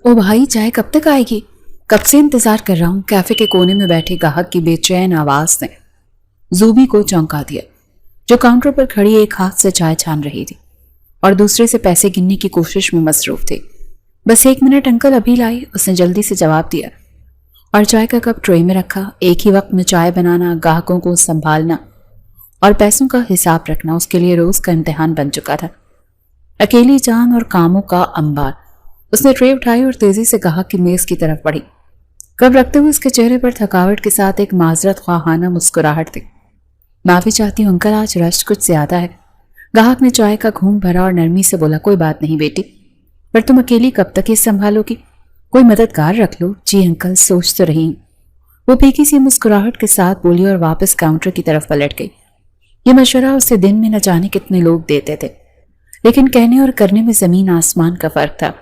ओ भाई, चाय कब तक आएगी? कब से इंतजार कर रहा हूँ। कैफे के कोने में बैठे ग्राहक की बेचैन आवाज ने जूबी को चौंका दिया, जो काउंटर पर खड़ी एक हाथ से चाय छान रही थी और दूसरे से पैसे गिनने की कोशिश में मसरूफ थी। बस 1 मिनट अंकल, अभी लाई, उसने जल्दी से जवाब दिया और चाय का कप ट्रे में रखा। एक ही वक्त में चाय बनाना, ग्राहकों को संभालना और पैसों का हिसाब रखना उसके लिए रोज का इम्तिहान बन चुका था। अकेली जान और कामों का अंबार। उसने ट्रे उठाई और तेजी से ग्राहक की मेज की तरफ बढ़ी। कब रखते हुए उसके चेहरे पर थकावट के साथ एक माजरत ख्वाहाना मुस्कुराहट थी। माफी चाहती हूँ अंकल, आज रश कुछ ज्यादा है। ग्राहक ने चाय का घूंट भरा और नरमी से बोला, कोई बात नहीं बेटी, पर तुम अकेली कब तक ही संभालोगी? कोई मददगार रख लो। जी अंकल, सोच तो रही हूँ, वो फीकी सी मुस्कुराहट के साथ बोली और वापस काउंटर की तरफ पलट गई। ये मशवरा उसे दिन में न जाने कितने लोग देते थे, लेकिन कहने और करने में जमीन आसमान का फर्क था।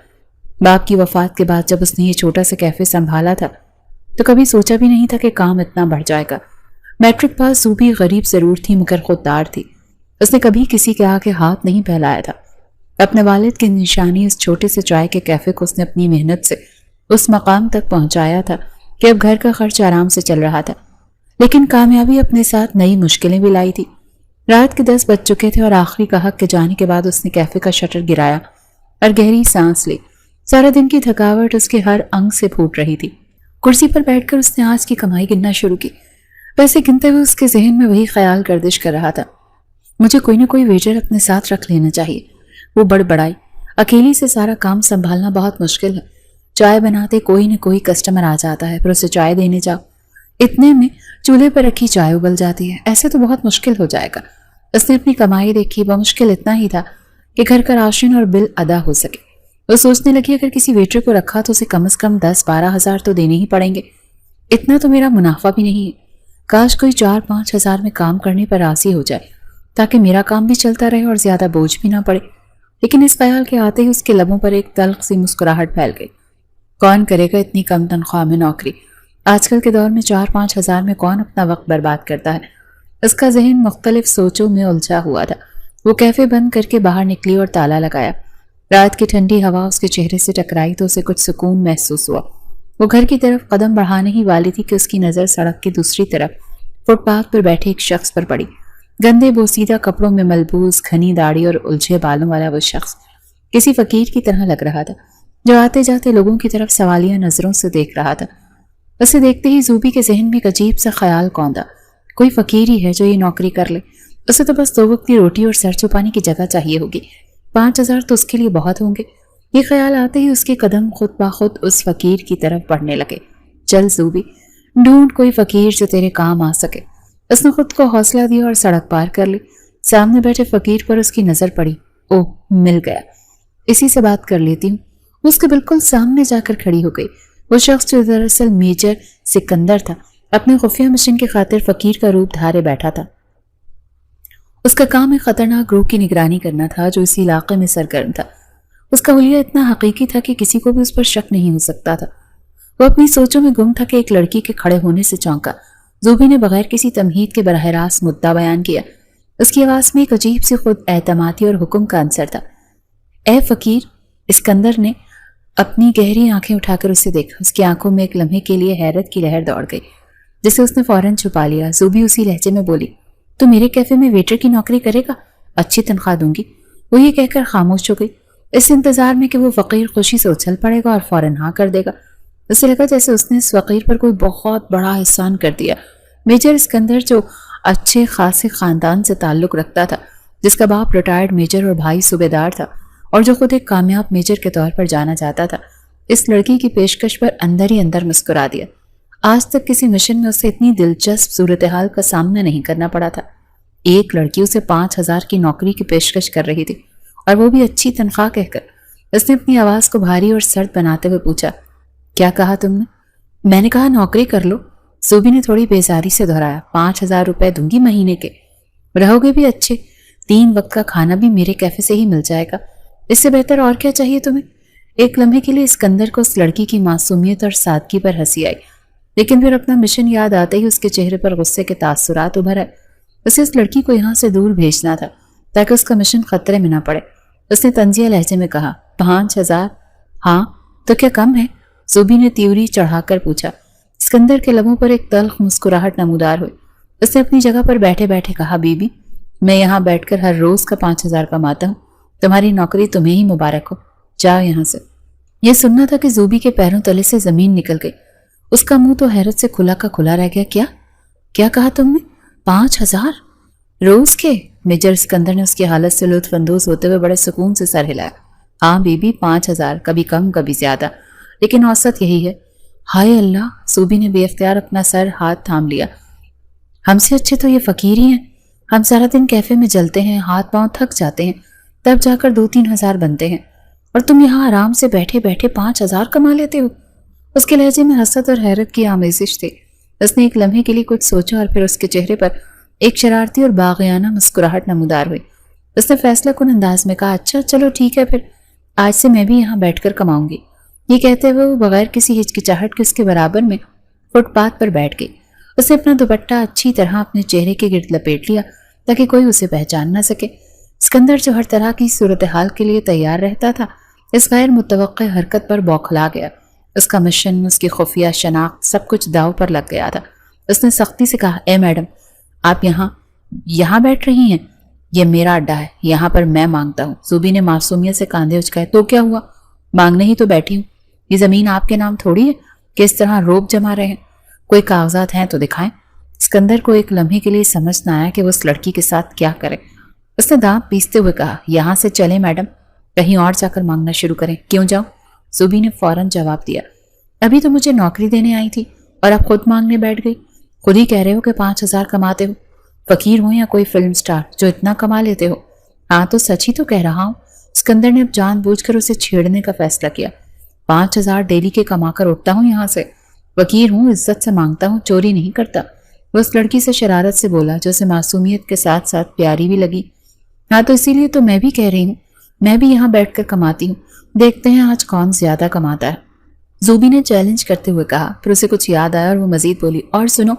बाप की वफात के बाद जब उसने ये छोटा सा कैफे संभाला था तो कभी सोचा भी नहीं था कि काम इतना बढ़ जाएगा। मैट्रिक पास जूबी गरीब जरूर थी मगर खुददार थी। उसने कभी किसी के आगे हाथ नहीं फैलाया था। अपने वालिद की निशानी उस छोटे से चाय के कैफे को उसने अपनी मेहनत से उस मकाम तक पहुंचाया था कि अब घर का खर्च आराम से चल रहा था। लेकिन कामयाबी अपने साथ नई मुश्किलें भी लाई थी। रात के 10 बज चुके थे और आखिरी ग्राहक के जाने के बाद उसने कैफे का शटर गिराया और गहरी सांस ली। सारा दिन की थकावट उसके हर अंग से फूट रही थी। कुर्सी पर बैठकर उसने आज की कमाई गिनना शुरू की। पैसे गिनते हुए उसके जहन में वही ख्याल गर्दिश कर रहा था, मुझे कोई ना कोई वेटर अपने साथ रख लेना चाहिए। वो बड़बड़ाई, अकेली से सारा काम संभालना बहुत मुश्किल है। चाय बनाते कोई न कोई कस्टमर आ जाता है, फिर उसे चाय देने जाओ, इतने में चूल्हे पर रखी चाय उबल जाती है। ऐसे तो बहुत मुश्किल हो जाएगा। उसने अपनी कमाई देखी, वह मुश्किल इतना ही था कि घर का राशन और बिल अदा हो सके। वो सोचने लगी, अगर किसी वेटर को रखा तो उसे कम से कम 10-12 हजार तो देने ही पड़ेंगे। इतना तो मेरा मुनाफा भी नहीं है। काश कोई 4-5 हजार में काम करने पर राजी हो जाए ताकि मेरा काम भी चलता रहे और ज्यादा बोझ भी ना पड़े। लेकिन इस ख्याल के आते ही उसके लबों पर एक तल्ख सी मुस्कुराहट फैल गई। कौन करेगा इतनी कम तनख्वाह में नौकरी? आजकल के दौर में 4-5 हजार में कौन अपना वक्त बर्बाद करता है? उसका जहन मुख्तलिफ सोचों में उलझा हुआ था। वो कैफे बंद करके बाहर निकली और ताला लगाया। रात की ठंडी हवा उसके चेहरे से टकराई तो उसे कुछ सुकून महसूस हुआ। वो घर की तरफ कदम बढ़ाने ही वाली थी कि उसकी नजर सड़क की दूसरी तरफ फुटपाथ पर बैठे एक शख्स पर पड़ी। गंदे बोसीदा कपड़ों में मलबूस, घनी दाढ़ी और उलझे बालों वाला वो शख्स किसी फकीर की तरह लग रहा था, जो आते जाते लोगों की तरफ सवालिया नजरों से देख रहा था। उसे देखते ही जूबी के जहन में एक अजीब सा ख्याल कौंधा, कोई फकीर ही है जो ये नौकरी कर ले। उसे तो बस 2 वक्त की रोटी और सर छुपाने की जगह चाहिए होगी। 5 हजार तो उसके लिए बहुत होंगे। ये ख्याल आते ही उसके कदम खुद ब खुद उस फकीर की तरफ बढ़ने लगे। चल जूबी, ढूंढ कोई फकीर जो तेरे काम आ सके। उसने खुद को हौसला दिया और सड़क पार कर ली। सामने बैठे फकीर पर उसकी नजर पड़ी। ओह, मिल गया, इसी से बात कर लेती हूँ। उसके बिल्कुल सामने जाकर खड़ी हो गई। वो शख्स जो दरअसल मेजर सिकंदर था, अपने खुफिया मिशन की खातिर फकीर का रूप धारे बैठा था। उसका काम एक खतरनाक ग्रोह की निगरानी करना था जो इसी इलाके में सरगर्म था। उसका हुलिया इतना हकीकी था कि किसी को भी उस पर शक नहीं हो सकता था। वो अपनी सोचों में गुम था कि एक लड़की के खड़े होने से चौंका। जूबी ने बगैर किसी तमहीद के बराह रास्त मुद्दा बयान किया। उसकी आवाज में एक अजीब सी खुद एतमादी और हुक्म का अंसर था। ए फकीर, सिकंदर ने अपनी गहरी आंखें उठाकर उसे देखा। उसकी आंखों में एक लम्हे के लिए हैरत की लहर दौड़ गई, जिसे उसने फौरन छुपा लिया। जूबी उसी लहजे में बोली, तो मेरे कैफे में वेटर की नौकरी करेगा? अच्छी तनख्वाह दूंगी। वो ये कहकर खामोश हो गई, इस इंतजार में कि वो फकीर खुशी से उछल पड़ेगा और फौरन हाँ कर देगा। उसे लगा जैसे उसने इस फकीर पर कोई बहुत बड़ा एहसान कर दिया। मेजर सिकंदर, जो अच्छे खासे खानदान से ताल्लुक रखता था, जिसका बाप रिटायर्ड मेजर और भाई सूबेदार था और जो खुद एक कामयाब मेजर के तौर पर जाना जाता था, इस लड़की की पेशकश पर अंदर ही अंदर मुस्कुरा दिया। आज तक किसी मिशन में उसे इतनी दिलचस्प सूरत हाल का सामना नहीं करना पड़ा था। एक लड़की उसे 5 हजार की नौकरी की पेशकश कर रही थी, और वो भी अच्छी तनख्वाह कहकर। उसने अपनी आवाज को भारी और सर्द बनाते हुए पूछा, क्या कहा तुमने? मैंने कहा नौकरी कर लो। सूबी ने थोड़ी बेजारी से दोहराया। 5 हजार रुपए दूंगी महीने के, रहोगे भी अच्छे, 3 वक्त का खाना भी मेरे कैफे से ही मिल जाएगा। इससे बेहतर और क्या चाहिए तुम्हें? एक लम्हे के लिए सिकंदर को उस लड़की की मासूमियत और सादगी पर हंसी आई, लेकिन फिर अपना मिशन याद आते ही उसके चेहरे पर गुस्से के तासुरात उभर आए। उसे उस लड़की को यहाँ से दूर भेजना था ताकि उसका मिशन खतरे में ना पड़े। उसने तंजिया लहजे में कहा, 5 हजार? हाँ, तो क्या कम है? ज़ूबी ने त्योरी चढ़ाकर पूछा। सिकंदर के लबों पर एक तल्ख मुस्कुराहट नमूदार हुई। उसने अपनी जगह पर बैठे बैठे कहा, बीबी, मैं यहाँ बैठकर हर रोज का 5,000 कमाता हूँ। तुम्हारी नौकरी तुम्हें ही मुबारक हो, जाओ यहाँ से। यह सुनना था कि ज़ूबी के पैरों तले से जमीन निकल गई। उसका मुंह तो हैरत से खुला का खुला रह गया। क्या क्या कहा तुमने? 5,000 रोज के? मेजर सिकंदर ने उसकी हालत से लुत्फ अंदोज होते हुए बड़े सुकून से सर हिलाया। हाँ बीबी, 5,000, कभी कम कभी ज्यादा, लेकिन औसत यही है। हाय अल्लाह, ज़ूबी ने बेअख्तियार अपना सर हाथ थाम लिया। हमसे अच्छे तो ये फकीर ही हैं। हम सारा दिन कैफे में जलते हैं, हाथ पांव थक जाते हैं, तब जाकर 2-3 हजार बनते हैं, और तुम यहाँ आराम से बैठे बैठे 5,000 कमा लेते हो। उसके लहजे में हसरत और हैरत की आमेजिश थी। उसने एक लम्हे के लिए कुछ सोचा और फिर उसके चेहरे पर एक शरारती और बाग़ियाना मुस्कुराहट नमूदार हुई। उसने फैसला कुन अंदाज में कहा, अच्छा चलो ठीक है, फिर आज से मैं भी यहाँ बैठकर कमाऊंगी। ये कहते हुए वो बगैर किसी हिचकिचाहट के उसके बराबर में फुटपाथ पर बैठ गई। उसने अपना दुपट्टा अच्छी तरह अपने चेहरे के गिर्द लपेट लिया ताकि कोई उसे पहचान न सके। सिकंदर जो हर तरह की सूरत हाल के लिए तैयार रहता था, इस गैर मुतवक्के हरकत पर बौखला गया। उसका मिशन, उसकी खुफिया शनाख्त, सब कुछ दाव पर लग गया था। उसने सख्ती से कहा, ए मैडम, आप यहाँ बैठ रही हैं? यह मेरा अड्डा है, यहाँ पर मैं मांगता हूँ। ज़ूबी ने मासूमियत से कांधे उचकाए। तो क्या हुआ, मांगने ही तो बैठी हूँ। ये जमीन आपके नाम थोड़ी है कि इस तरह रोब जमा रहे हैं। कोई कागजात हैं तो दिखाएं। सिकंदर को एक लम्हे के लिए समझ न आया कि वो उस लड़की के साथ क्या करे। उसने दांत पीसते हुए कहा, यहाँ से चले मैडम, कहीं और जाकर मांगना शुरू करें। क्यों जाऊं? ज़ूबी ने फौरन जवाब दिया। अभी तो मुझे नौकरी देने आई थी और अब खुद मांगने बैठ गई। खुद ही कह रहे हो कि 5,000 कमाते हो। फकीर हो या कोई फिल्म स्टार जो इतना कमा लेते हो? हाँ तो सच ही तो कह रहा हूँ। सिकंदर ने अब जानबूझकर उसे छेड़ने का फैसला किया। 5,000 डेली के कमाकर उठता हूँ यहाँ से। वकील हूँ, इज्जत से मांगता हूँ, चोरी नहीं करता। वो उस लड़की से शरारत से बोला जो उसे मासूमियत के साथ साथ प्यारी भी लगी। हाँ तो इसीलिए तो मैं भी कह रही हूँ, मैं भी यहाँ बैठकर कमाती हूँ। देखते हैं आज कौन ज्यादा कमाता है। ज़ूबी ने चैलेंज करते हुए कहा। फिर उसे कुछ याद आया और वो मजीद बोली, और सुनो,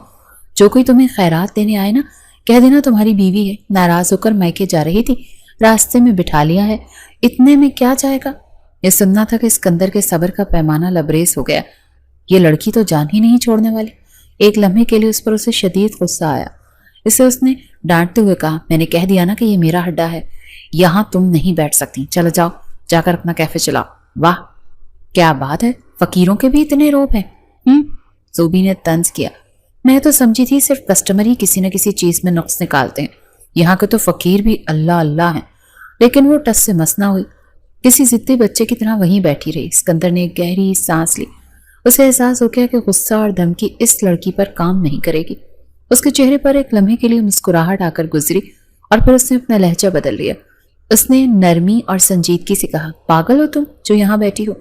जो कोई तुम्हें खैरात देने आए ना, कह देना तुम्हारी बीवी है, नाराज होकर मैके जा रही थी, रास्ते में बिठा लिया है, इतने में क्या जाएगा। यह सुनना था कि सिकंदर के सब्र का पैमाना लबरेज हो गया। ये लड़की तो जान ही नहीं छोड़ने वाली। एक लम्हे के लिए उस पर उसे शदीद गुस्सा आया। इसे उसने डांटते हुए कहा, मैंने कह दिया ना कि ये मेरा अड्डा है, यहाँ तुम नहीं बैठ सकती। चलो जाओ, जाकर अपना कैफे चलाओ। वाह क्या बात है, फकीरों के भी इतने रोब हैं। ज़ूबी ने तंज किया। मैं तो समझी थी सिर्फ कस्टमर ही किसी न किसी चीज में नुक्स निकालते हैं, यहाँ के तो फकीर भी अल्लाह अल्लाह हैं। लेकिन वो टस से मस ना हुई, किसी जिद्दी बच्चे की तरह वहीं बैठी रही। सिकंदर ने एक गहरी सांस ली। उसे एहसास हो गया कि गुस्सा और धमकी इस लड़की पर काम नहीं करेगी। उसके चेहरे पर एक लम्हे के लिए मुस्कुराहट आकर गुजरी और फिर उसने अपना लहजा बदल लिया। उसने नरमी और संजीदगी से कहा, पागल हो तुम जो यहाँ बैठी हो?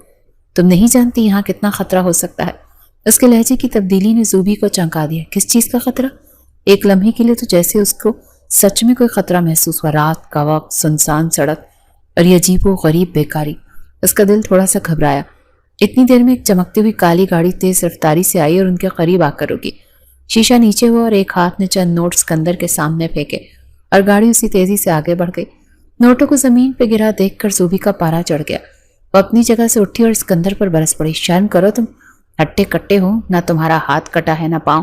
तुम नहीं जानती यहाँ कितना खतरा हो सकता है। उसके लहजे की तब्दीली ने ज़ूबी को चौंका दिया। किस चीज का खतरा? एक लम्हे के लिए तो जैसे उसको सच में कोई खतरा महसूस हुआ। रात का वक्त, सुनसान सड़क और ये अजीबो गरीब बेकारी। उसका दिल थोड़ा सा घबराया। इतनी देर में एक चमकती हुई काली गाड़ी तेज रफ्तारी से आई और उनके करीब आकर रुकी। शीशा नीचे हुआ और एक हाथ ने चंद नोट सिकंदर के सामने फेंके और गाड़ी उसी तेजी से आगे बढ़ गई। नोटों को जमीन पे गिरा देखकर ज़ूबी का पारा चढ़ गया। वो अपनी जगह से उठी और सिकंदर पर बरस पड़ी। शर्म करो तुम, हट्टे कट्टे हो, ना तुम्हारा हाथ कटा है ना पाँव,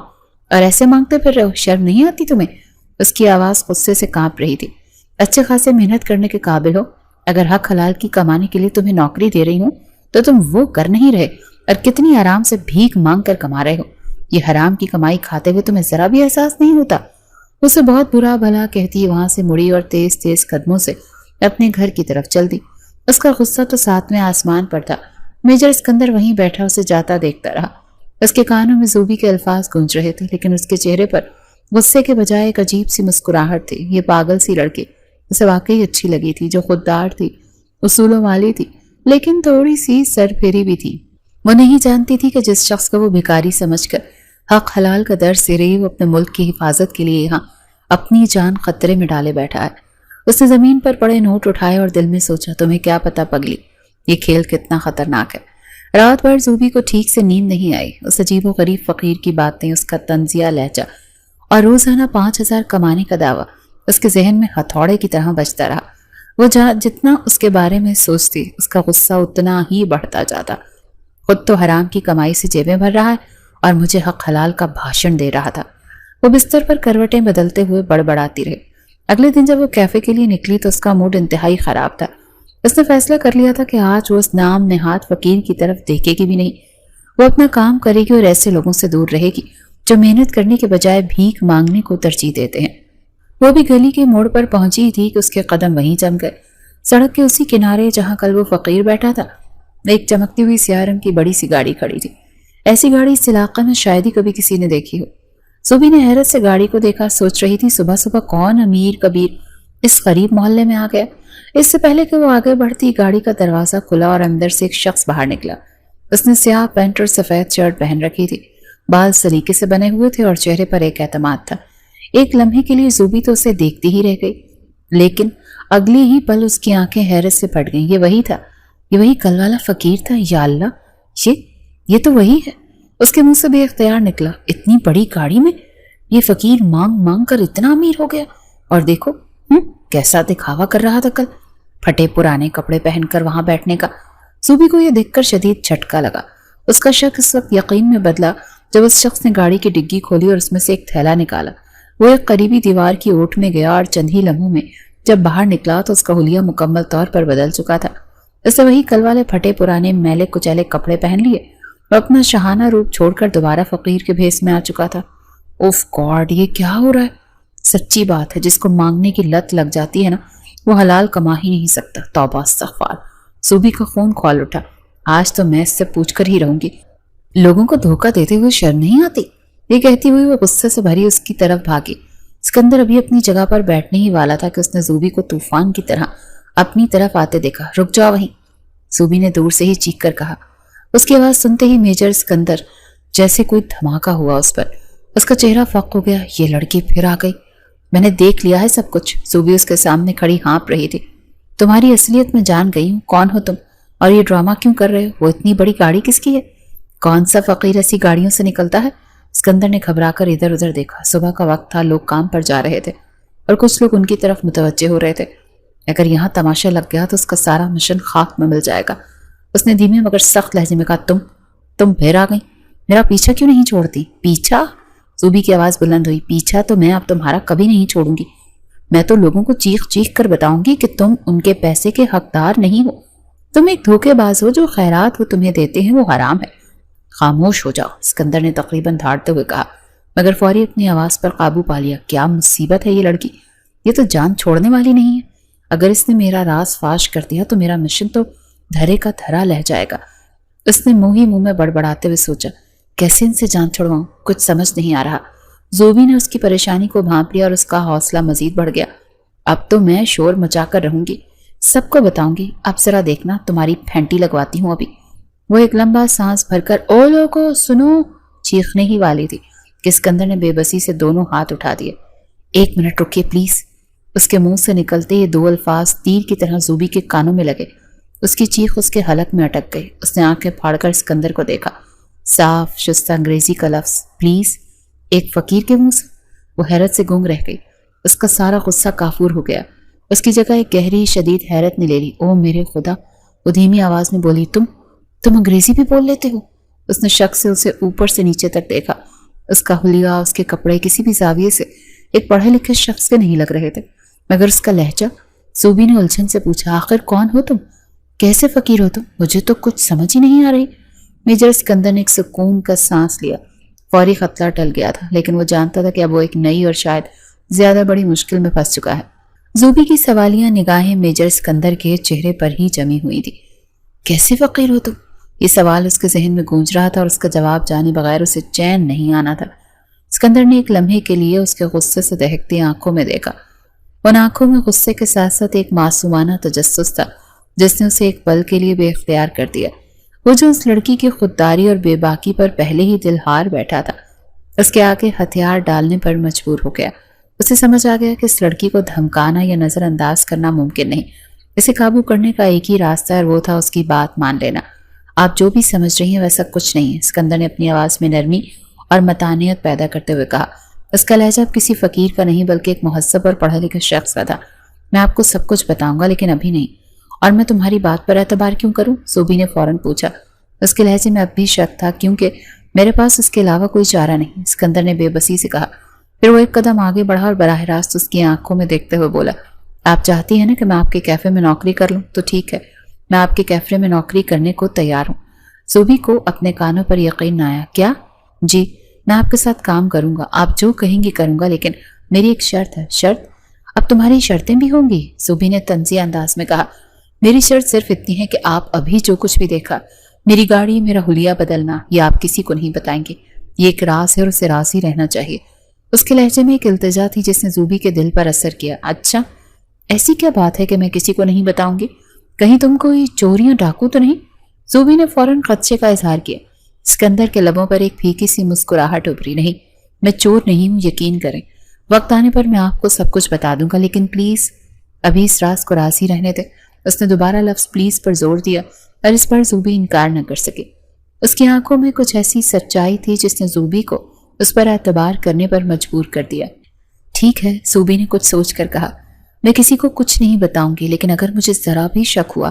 और ऐसे मांगते फिर रहे हो। शर्म नहीं आती तुम्हें? उसकी आवाज़ गुस्से से कांप रही थी। अच्छे खासे मेहनत करने के काबिल हो। अगर हक हलाल की कमाने के लिए तुम्हें नौकरी दे रही हूँ तो तुम वो कर नहीं रहे और कितनी आराम से भीख मांग कर कमा रहे हो। ये हराम की कमाई खाते हुए तुम्हें जरा भी एहसास नहीं होता। उसे बहुत बुरा भला कहती वहां से मुड़ी और तेज तेज कदमों से अपने घर की तरफ चल दी। उसका गुस्सा तो सातवें आसमान पर था। मेजर सिकंदर वहीं बैठा उसे जाता देखता रहा। उसके कानों में ज़ूबी के अल्फाज गूंज रहे थे, लेकिन उसके चेहरे पर गुस्से के बजाय एक अजीब सी मुस्कुराहट थी। ये पागल सी लड़की उसे वाकई अच्छी लगी थी, जो खुददार थी, उसूलों वाली थी, लेकिन थोड़ी सी सरफेरी भी थी। वो नहीं जानती थी कि जिस शख्स को वो भिखारी समझकर हक हलाल का दर्ज दे रही, वो अपने मुल्क की हिफाजत के लिए यहाँ अपनी जान खतरे में डाले बैठा है। उसने जमीन पर पड़े नोट उठाए और दिल में सोचा, तुम्हें क्या पता पगली, ये खेल कितना खतरनाक है। रात भर ज़ूबी को ठीक से नींद नहीं आई। उस अजीबो गरीब फकीर की बातें, उसका तंजिया लहजा और रोजाना 5,000 कमाने का दावा उसके जहन में हथौड़े की तरह बजता रहा। वो जितना उसके बारे में सोचती, उसका गुस्सा उतना ही बढ़ता जाता। खुद तो हराम की कमाई से जेबें भर रहा है और मुझे हक हलाल का भाषण दे रहा था। वो बिस्तर पर करवटें बदलते हुए बड़बड़ाती रही। अगले दिन जब वो कैफे के लिए निकली तो उसका मूड इंतहाई खराब था। उसने फैसला कर लिया था कि आज वो उस नाम नेहात फकीर की तरफ देखेगी भी नहीं। वो अपना काम करेगी और ऐसे लोगों से दूर रहेगी जो मेहनत करने के बजाय भीख मांगने को तरजीह देते हैं। वो भी गली के मोड़ पर पहुंची थी कि उसके कदम वहीं जम गए। सड़क के उसी किनारे जहां कल वो फकीर बैठा था, एक चमकती हुई स्याह रंग की बड़ी सी गाड़ी खड़ी थी। ऐसी गाड़ी इस इलाके में शायद ही कभी किसी ने देखी हो। सुबी ने हैरत से गाड़ी को देखा, सोच रही थी सुबह सुबह कौन अमीर कबीर इस गरीब मोहल्ले में आ गया। इससे पहले कि वो आगे बढ़ती, गाड़ी का दरवाजा खुला और अंदर से एक शख्स बाहर निकला। उसने स्याह पैंट और सफेद शर्ट पहन रखी थी, बाल सलीके से बने हुए थे और चेहरे पर एक एतमाद था। एक लम्हे के लिए ज़ूबी तो उसे देखती ही रह गई, लेकिन अगले ही पल उसकी आंखें हैरत से फट गईं। ये वही था, ये वही कल वाला फकीर था। या अल्लाह, ये तो वही है। उसके मुंह से बेख्तियार निकला, इतनी बड़ी गाड़ी में ये फकीर मांग मांग कर इतना अमीर हो गया। और देखो कैसा दिखावा कर रहा था कल, फटे पुराने कपड़े पहनकर वहां बैठने का। ज़ूबी को यह देखकर शदीद झटका लगा। उसका शक इस वक्त यकीन में बदला जब उस शख्स ने गाड़ी की डिग्गी खोली और उसमें से एक थैला निकाला। वो एक करीबी दीवार की ओट में गया और चंद ही लम्हों में जब बाहर निकला तो उसका हुलिया मुकम्मल तौर पर बदल चुका था। उसने वही कल वाले फटे पुराने मैले कुचैले कपड़े पहन लिए और अपना शहाना रूप छोड़कर दोबारा फकीर के भेस में आ चुका था। उफ गॉड, ये क्या हो रहा है? सच्ची बात है, जिसको मांगने की लत लग जाती है ना, वो हलाल कमा ही नहीं सकता। तौबा इस्तग़फ़ार। ज़ूबी का खून खौल उठा। आज तो मैं इससे पूछकर ही रहूंगी, लोगों को धोखा देते हुए शर्म नहीं आती? ये कहती हुई वो गुस्से से भरी उसकी तरफ भागी। सिकंदर अभी अपनी जगह पर बैठने ही वाला था कि उसने ज़ूबी को तूफान की तरह अपनी तरफ आते देखा। रुक जाओ वहीं, ज़ूबी ने दूर से ही चीख कर कहा। उसकी आवाज सुनते ही मेजर सिकंदर जैसे कोई धमाका हुआ उस पर। उसका चेहरा फक हो गया। ये लड़की फिर आ गई, मैंने देख लिया है सब कुछ। ज़ूबी उसके सामने खड़ी हाँप रही थी। तुम्हारी असलियत में जान गई हूँ, कौन हो तुम और ये ड्रामा क्यों कर रहे हो? वो इतनी बड़ी गाड़ी किसकी है? कौन सा फकीर ऐसी गाड़ियों से निकलता है? सिकंदर ने घबराकर इधर उधर देखा। सुबह का वक्त था, लोग काम पर जा रहे थे और कुछ लोग उनकी तरफ मुतवज्जे हो रहे थे। अगर यहाँ तमाशा लग गया तो उसका सारा मिशन खाक में मिल जाएगा। उसने धीमे मगर सख्त लहजे में कहा, तुम फिर आ गई, मेरा पीछा क्यों नहीं छोड़ती? पीछा? ज़ूबी की आवाज बुलंद हुई। पीछा तो मैं अब तुम्हारा कभी नहीं छोड़ूंगी। मैं तो लोगों को चीख चीख कर बताऊंगी कि तुम उनके पैसे के हकदार नहीं हो। तुम एक धोखेबाज हो, जो खैरात वो तुम्हें देते हैं वो हराम है। खामोश हो जाओ, सिकंदर ने तकरीबन धाड़ते हुए कहा, मगर फौरी अपनी आवाज पर काबू पा लिया। क्या मुसीबत है ये लड़की, ये तो जान छोड़ने वाली नहीं है। अगर इसने मेरा राज फाश कर दिया तो मेरा मिशन तो धरे का धरा लह जाएगा। उसने मुंह ही मुंह में बड़बड़ाते हुए सोचा, कैसे इनसे जान छुड़वाऊं, कुछ समझ नहीं आ रहा। ज़ूबी ने उसकी परेशानी को भांप लिया और उसका हौसला मजीद बढ़ गया। अब तो मैं शोर मचाकर रहूंगी, सबको बताऊंगी। अब जरा देखना, तुम्हारी फैंटी लगवाती हूँ अभी। वो एक लंबा सांस भरकर ओ लोगो सुनो चीखने ही वाली थी कि सिकंदर ने बेबसी से दोनों हाथ उठा दिए। एक मिनट रुकिए प्लीज। उसके मुंह से निकलते ये दो अल्फाज तीर की तरह ज़ूबी के कानों में लगे। उसकी चीख उसके हलक में अटक गई। उसने आंखें फाड़कर सिकंदर को देखा। साफ शुस्ता अंग्रेजी का लफ्ज प्लीज एक फकीर के मुंह से। वो हैरत से गूंग रह गई। उसका सारा गुस्सा काफूर हो गया। उसकी जगह एक गहरी शदीद हैरत ने ले ली। ओ मेरे खुदा, वो धीमी आवाज में बोली, तुम अंग्रेजी भी बोल लेते हो? उसने शक से उसे ऊपर से नीचे तक देखा। उसका हुलिया, उसके कपड़े किसी भी जाविये से एक पढ़े लिखे शख्स के नहीं लग रहे थे, मगर उसका लहजा। ज़ूबी ने उलझन से पूछा, आखिर कौन हो तुम, कैसे फकीर हो तुम? मुझे तो कुछ समझ ही नहीं आ रही। मेजर सिकंदर ने एक सुकून का सांस लिया। फौरी खतरा टल गया था, लेकिन वो जानता था कि अब वो एक नई और शायद ज्यादा बड़ी मुश्किल में फंस चुका है। ज़ूबी की सवालिया निगाहें मेजर सिकंदर के चेहरे पर ही जमी हुई थी। कैसे फकीर हो तुम? ये सवाल उसके जहन में गूंज रहा था और उसका जवाब जाने बगैर उसे चैन नहीं आना था। सिकंदर ने एक लम्हे के लिए उसके गुस्से से दहकती आंखों में देखा। उन आंखों में गुस्से के साथ साथ एक मासूमाना तजस्सुस था जिसने उसे एक पल के लिए बेख्तियार कर दिया। वो जो उस लड़की की खुददारी और बेबाकी पर पहले ही दिल हार बैठा था, उसके आगे हथियार डालने पर मजबूर हो गया। उसे समझ आ गया कि इस लड़की को धमकाना या नजरअंदाज करना मुमकिन नहीं। इसे काबू करने का एक ही रास्ता है और वो था उसकी बात मान लेना। आप जो भी समझ रही हैं वैसा कुछ नहीं है, सिकंदर ने अपनी आवाज में नरमी और मतानियत पैदा करते हुए कहा। उसका लहजा किसी फकीर का नहीं बल्कि एक मुहज्जब और पढ़े लिखे शख्स का था। मैं आपको सब कुछ बताऊंगा, लेकिन अभी नहीं। और मैं तुम्हारी बात पर एतबार क्यों करूं? ज़ूबी ने फौरन पूछा। اس کے لہجے میں اب بھی شک تھا کیونکہ میرے پاس اس کے علاوہ کوئی چارہ نہیں، اسکندر نے بے بسی سے کہا۔ پھر وہ ایک قدم آگے بڑھا اور براہ راست اس کی آنکھوں میں دیکھتے ہوئے بولا، آپ چاہتی ہیں نا کہ میں آپ کے کیفے میں نوکری کر لوں؟ تو ٹھیک ہے، میں آپ کے کیفے میں نوکری کرنے کو تیار ہوں۔ زوبی کو اپنے کانوں پر یقین نہ آیا۔ کیا؟ جی، میں آپ کے ساتھ کام کروں گا، آپ جو کہیں گی کروں گا، لیکن میری ایک شرط ہے۔ شرط؟ اب تمہاری شرطیں بھی ہوں گی؟ زوبی نے طنزیہ انداز میں کہا۔ میری شرط صرف اتنی ہے کہ آپ ابھی جو کچھ بھی دیکھا، میری گاڑی، میرا حلیہ بدلنا، یہ آپ کسی کو نہیں بتائیں گے۔ یہ ایک راز ہے اور اسے راز ہی رہنا چاہیے۔ اس کے لہجے میں ایک التجا تھی جس نے زوبی کے دل پر اثر کیا۔ اچھا، ایسی کیا بات ہے کہ میں کسی کو نہیں بتاؤں گی؟ کہیں تم کوئی چوریاں ڈاکو تو نہیں؟ زوبی نے فوراً خدشے کا اظہار کیا۔ اسکندر کے لبوں پر ایک پھیکی سی مسکراہٹ ابھری۔ نہیں، میں چور نہیں ہوں، یقین کریں، وقت آنے پر میں آپ کو سب کچھ بتا دوں گا، لیکن پلیز ابھی اس راز کو راز ہی رہنے دیں۔ اس نے دوبارہ لفظ پلیز پر زور دیا اور اس پر زوبی انکار نہ کر سکی۔ اس کی آنکھوں میں کچھ ایسی سچائی تھی جس نے زوبی کو اس پر اعتبار کرنے پر مجبور کر دیا۔ ٹھیک ہے، زوبی نے کچھ سوچ کر کہا، میں کسی کو کچھ نہیں بتاؤں گی، لیکن اگر مجھے ذرا بھی شک ہوا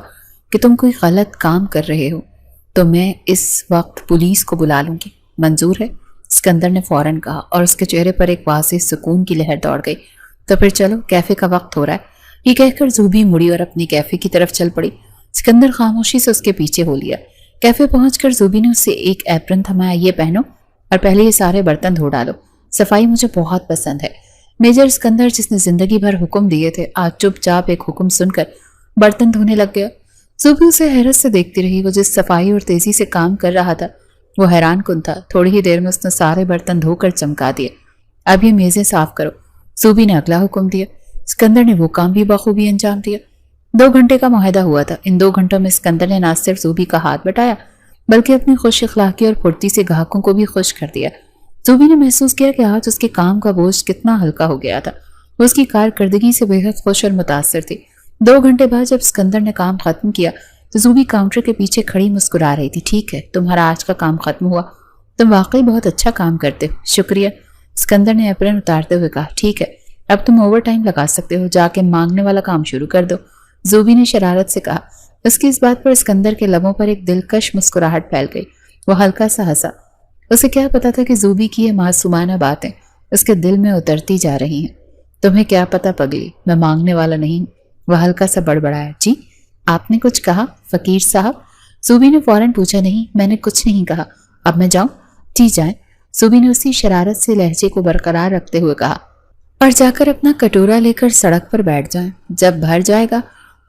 کہ تم کوئی غلط کام کر رہے ہو تو میں اس وقت پولیس کو بلا لوں گی۔ منظور ہے؟ اسکندر نے فوراً کہا اور اس کے چہرے پر ایک واضح سکون کی لہر دوڑ گئی۔ تو پھر چلو، کیفے کا وقت ہو رہا ہے۔ یہ کہہ کر زوبی مڑی اور اپنی کیفے کی طرف چل پڑی۔ اسکندر خاموشی سے اس کے پیچھے ہو لیا۔ کیفے پہنچ کر زوبی نے اسے ایک ایپرن تھمایا۔ یہ پہنو اور پہلے یہ سارے برتن دھو ڈالو، صفائی مجھے بہت پسند ہے۔ میجر اسکندر، جس نے زندگی بھر حکم دیے تھے، آج چپ چاپ ایک حکم سن کر برتن دھونے لگ گیا۔ زوبی اسے حیرت سے دیکھتی رہی۔ وہ جس صفائی اور تیزی سے کام کر رہا تھا وہ حیران کن تھا۔ تھوڑی ہی دیر میں اس نے سارے برتن دھو کر چمکا دیے۔ اب یہ میزیں صاف کرو۔ زوبی نے اگلا حکم دیا۔ اسکندر نے وہ کام بھی بخوبی انجام دیا۔ 2 گھنٹے کا معاہدہ ہوا تھا۔ ان 2 گھنٹوں میں اسکندر نے نہ صرف زوبی کا ہاتھ بٹایا بلکہ اپنی خوش اخلاقی اور پھرتی سے گاہکوں کو بھی خوش کر دیا۔ زوبی نے محسوس کیا کہ آج اس کے کام کا بوجھ کتنا ہلکا ہو گیا تھا۔ وہ اس کی کارکردگی سے بے حد خوش اور متاثر تھی۔ 2 گھنٹے بعد جب اسکندر نے کام ختم کیا تو زوبی کاؤنٹر کے پیچھے کھڑی مسکرا رہی تھی۔ ٹھیک ہے، تمہارا آج کا کام ختم ہوا۔ تم واقعی بہت اچھا کام کرتے ہو۔ شکریہ، اسکندر نے اپرن اتارتے ہوئے کہا۔ ٹھیک ہے، اب تم اوور ٹائم لگا سکتے ہو، جا کے مانگنے والا کام شروع کر دو، زوبی نے شرارت سے کہا۔ اس کی اس بات پر اسکندر کے لبوں پر ایک دلکش مسکراہٹ پھیل گئی۔ وہ ہلکا سا ہنسا۔ اسے کیا پتا تھا کہ زوبی کی یہ معصومانہ باتیں اس کے دل میں اترتی جا رہی ہیں۔ تمہیں کیا پتا پگلی، میں مانگنے والا نہیں۔ وہ ہلکا سا بڑبڑایا۔ جی، آپ نے کچھ کہا فقیر صاحب؟ زوبی نے فوراً پوچھا۔ نہیں، میں نے کچھ نہیں کہا۔ اب میں جاؤں؟ جی جائیں، زوبی نے اسی شرارت سے لہجے کو برقرار رکھتے ہوئے کہا، اور جا کر اپنا کٹورا لے کر سڑک پر بیٹھ جائیں۔ جب بھر جائے گا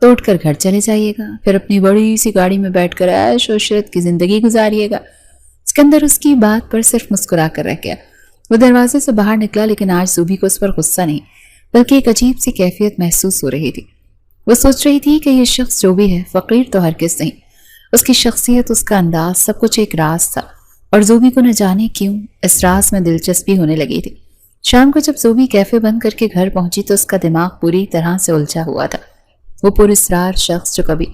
تو اٹھ کر گھر چلے جائیے گا، پھر اپنی بڑی سی گاڑی میں بیٹھ کر عیش و عشرت کی زندگی گزاریے گا۔ اسکندر اس کی بات پر صرف مسکرا کر رہ گیا۔ وہ دروازے سے باہر نکلا، لیکن آج زوبی کو اس پر غصہ نہیں بلکہ ایک عجیب سی کیفیت محسوس ہو رہی تھی۔ وہ سوچ رہی تھی کہ یہ شخص جو بھی ہے فقیر تو ہرگز نہیں۔ اس کی شخصیت، اس کا انداز، سب کچھ ایک راز تھا، اور زوبی کو نہ جانے کیوں اس راز میں دلچسپی ہونے لگی تھی۔ شام کو جب زوبی کیفے بند کر کے گھر پہنچی تو اس کا دماغ پوری طرح سے الجھا ہوا تھا۔ وہ پراسرار شخص جو کبھی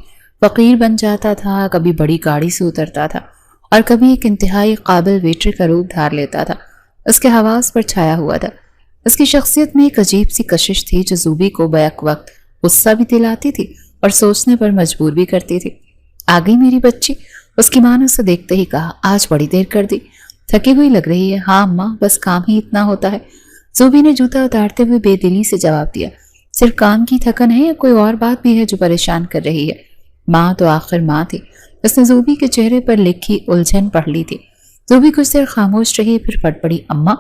فقیر بن جاتا تھا، کبھی بڑی گاڑی سے اترتا تھا اور کبھی ایک انتہائی قابل ویٹر کا روپ دھار لیتا تھا، اس کے حواس پر چھایا ہوا تھا۔ اس کی شخصیت میں ایک عجیب سی کشش تھی جو زوبی کو بیک وقت غصہ بھی دلاتی تھی اور سوچنے پر مجبور بھی کرتی تھی۔ آ گئی میری بچی، اس کی ماں نے اسے دیکھتے ہی کہا۔ آج بڑی دیر کر دی، تھکی ہوئی لگ رہی ہے۔ ہاں اماں، بس کام ہی اتنا ہوتا ہے، زوبی نے جوتا اتارتے ہوئے بے دلی سے جواب دیا۔ صرف کام کی تھکن ہے یا کوئی اور بات بھی ہے جو پریشان کر رہی ہے؟ ماں تو آخر ماں تھی۔ اس نے زوبی کے چہرے پر لکھی الجھن پڑھ لی تھی۔ زوبی کچھ دیر خاموش رہی، پھر پھٹ پڑی۔ اماں،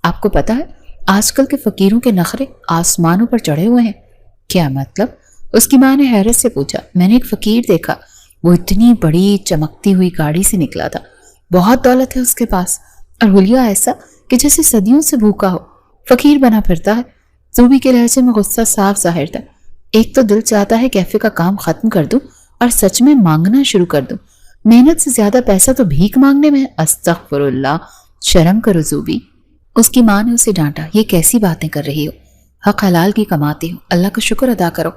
آپ کو پتا ہے آج کل کے فقیروں کے نخرے آسمانوں پر چڑھے ہوئے ہیں۔ کیا مطلب؟ اس کی ماں نے حیرت سے پوچھا۔ میں نے ایک فقیر دیکھا، وہ اتنی بڑی چمکتی ہوئی گاڑی سے نکلا تھا، بہت دولت ہے اس کے پاس، اور حلیہ ایسا کہ جیسے صدیوں سے بھوکا ہو، فقیر بنا پھرتا ہے۔ زوبی کے لہجے میں غصہ صاف ظاہر تھا۔ ایک تو دل چاہتا ہے کیفے کا کام ختم کر دوں اور سچ میں مانگنا شروع کر دوں، محنت سے زیادہ پیسہ تو بھیک مانگنے میں ہے۔ استغفر اللہ، شرم کرو زوبی۔ اس کی ماں نے اسے ڈانٹا۔ یہ کیسی باتیں کر رہی ہو؟ حق حلال کی کماتی ہو، اللہ کا شکر ادا کرو،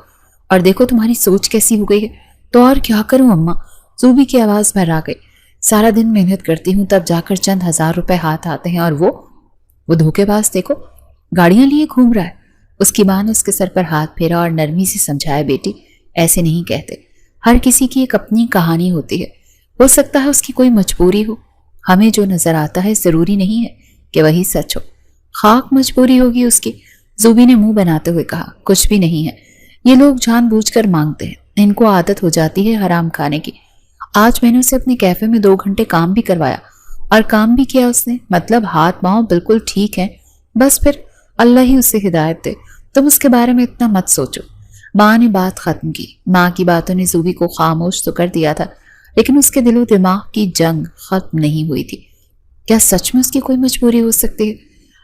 اور دیکھو تمہاری سوچ کیسی ہو گئی ہے۔ تو اور کیا کروں اماں؟ زوبی کی آواز بھر آ گئی۔ سارا دن محنت کرتی ہوں، تب جا کر چند 1000 روپے ہاتھ آتے ہیں، اور وہ دھوکے باز دیکھو گاڑیاں لیے گھوم رہا ہے۔ اس کی ماں نے اس کے سر پر ہاتھ پھیرا اور نرمی سے سمجھایا، بیٹی ایسے نہیں کہتے، ہر کسی کی ایک اپنی کہانی ہوتی ہے، हो सकता है उसकी कोई मजबूरी हो, हमें जो नजर आता है जरूरी नहीं है कि वही सच हो। खाक मजबूरी होगी उसकी, जूबी ने मुंह बनाते हुए कहा। कुछ भी नहीं है, ये लोग जानबूझकर मांगते हैं, इनको आदत हो जाती है हराम खाने की। आज मैंने उसे अपने कैफे में 2 घंटे काम भी करवाया, और काम भी किया उसने, मतलब हाथ पांव बिल्कुल ठीक है। बस फिर अल्लाह ही उसे हिदायत दे, तुम उसके बारे में इतना मत सोचो। माँ ने बात खत्म की। माँ की बातों ने जूबी को खामोश तो कर दिया था, लेकिन उसके दिलो दिमाग की जंग खत्म नहीं हुई थी। क्या सच में उसकी कोई मजबूरी हो सकती है?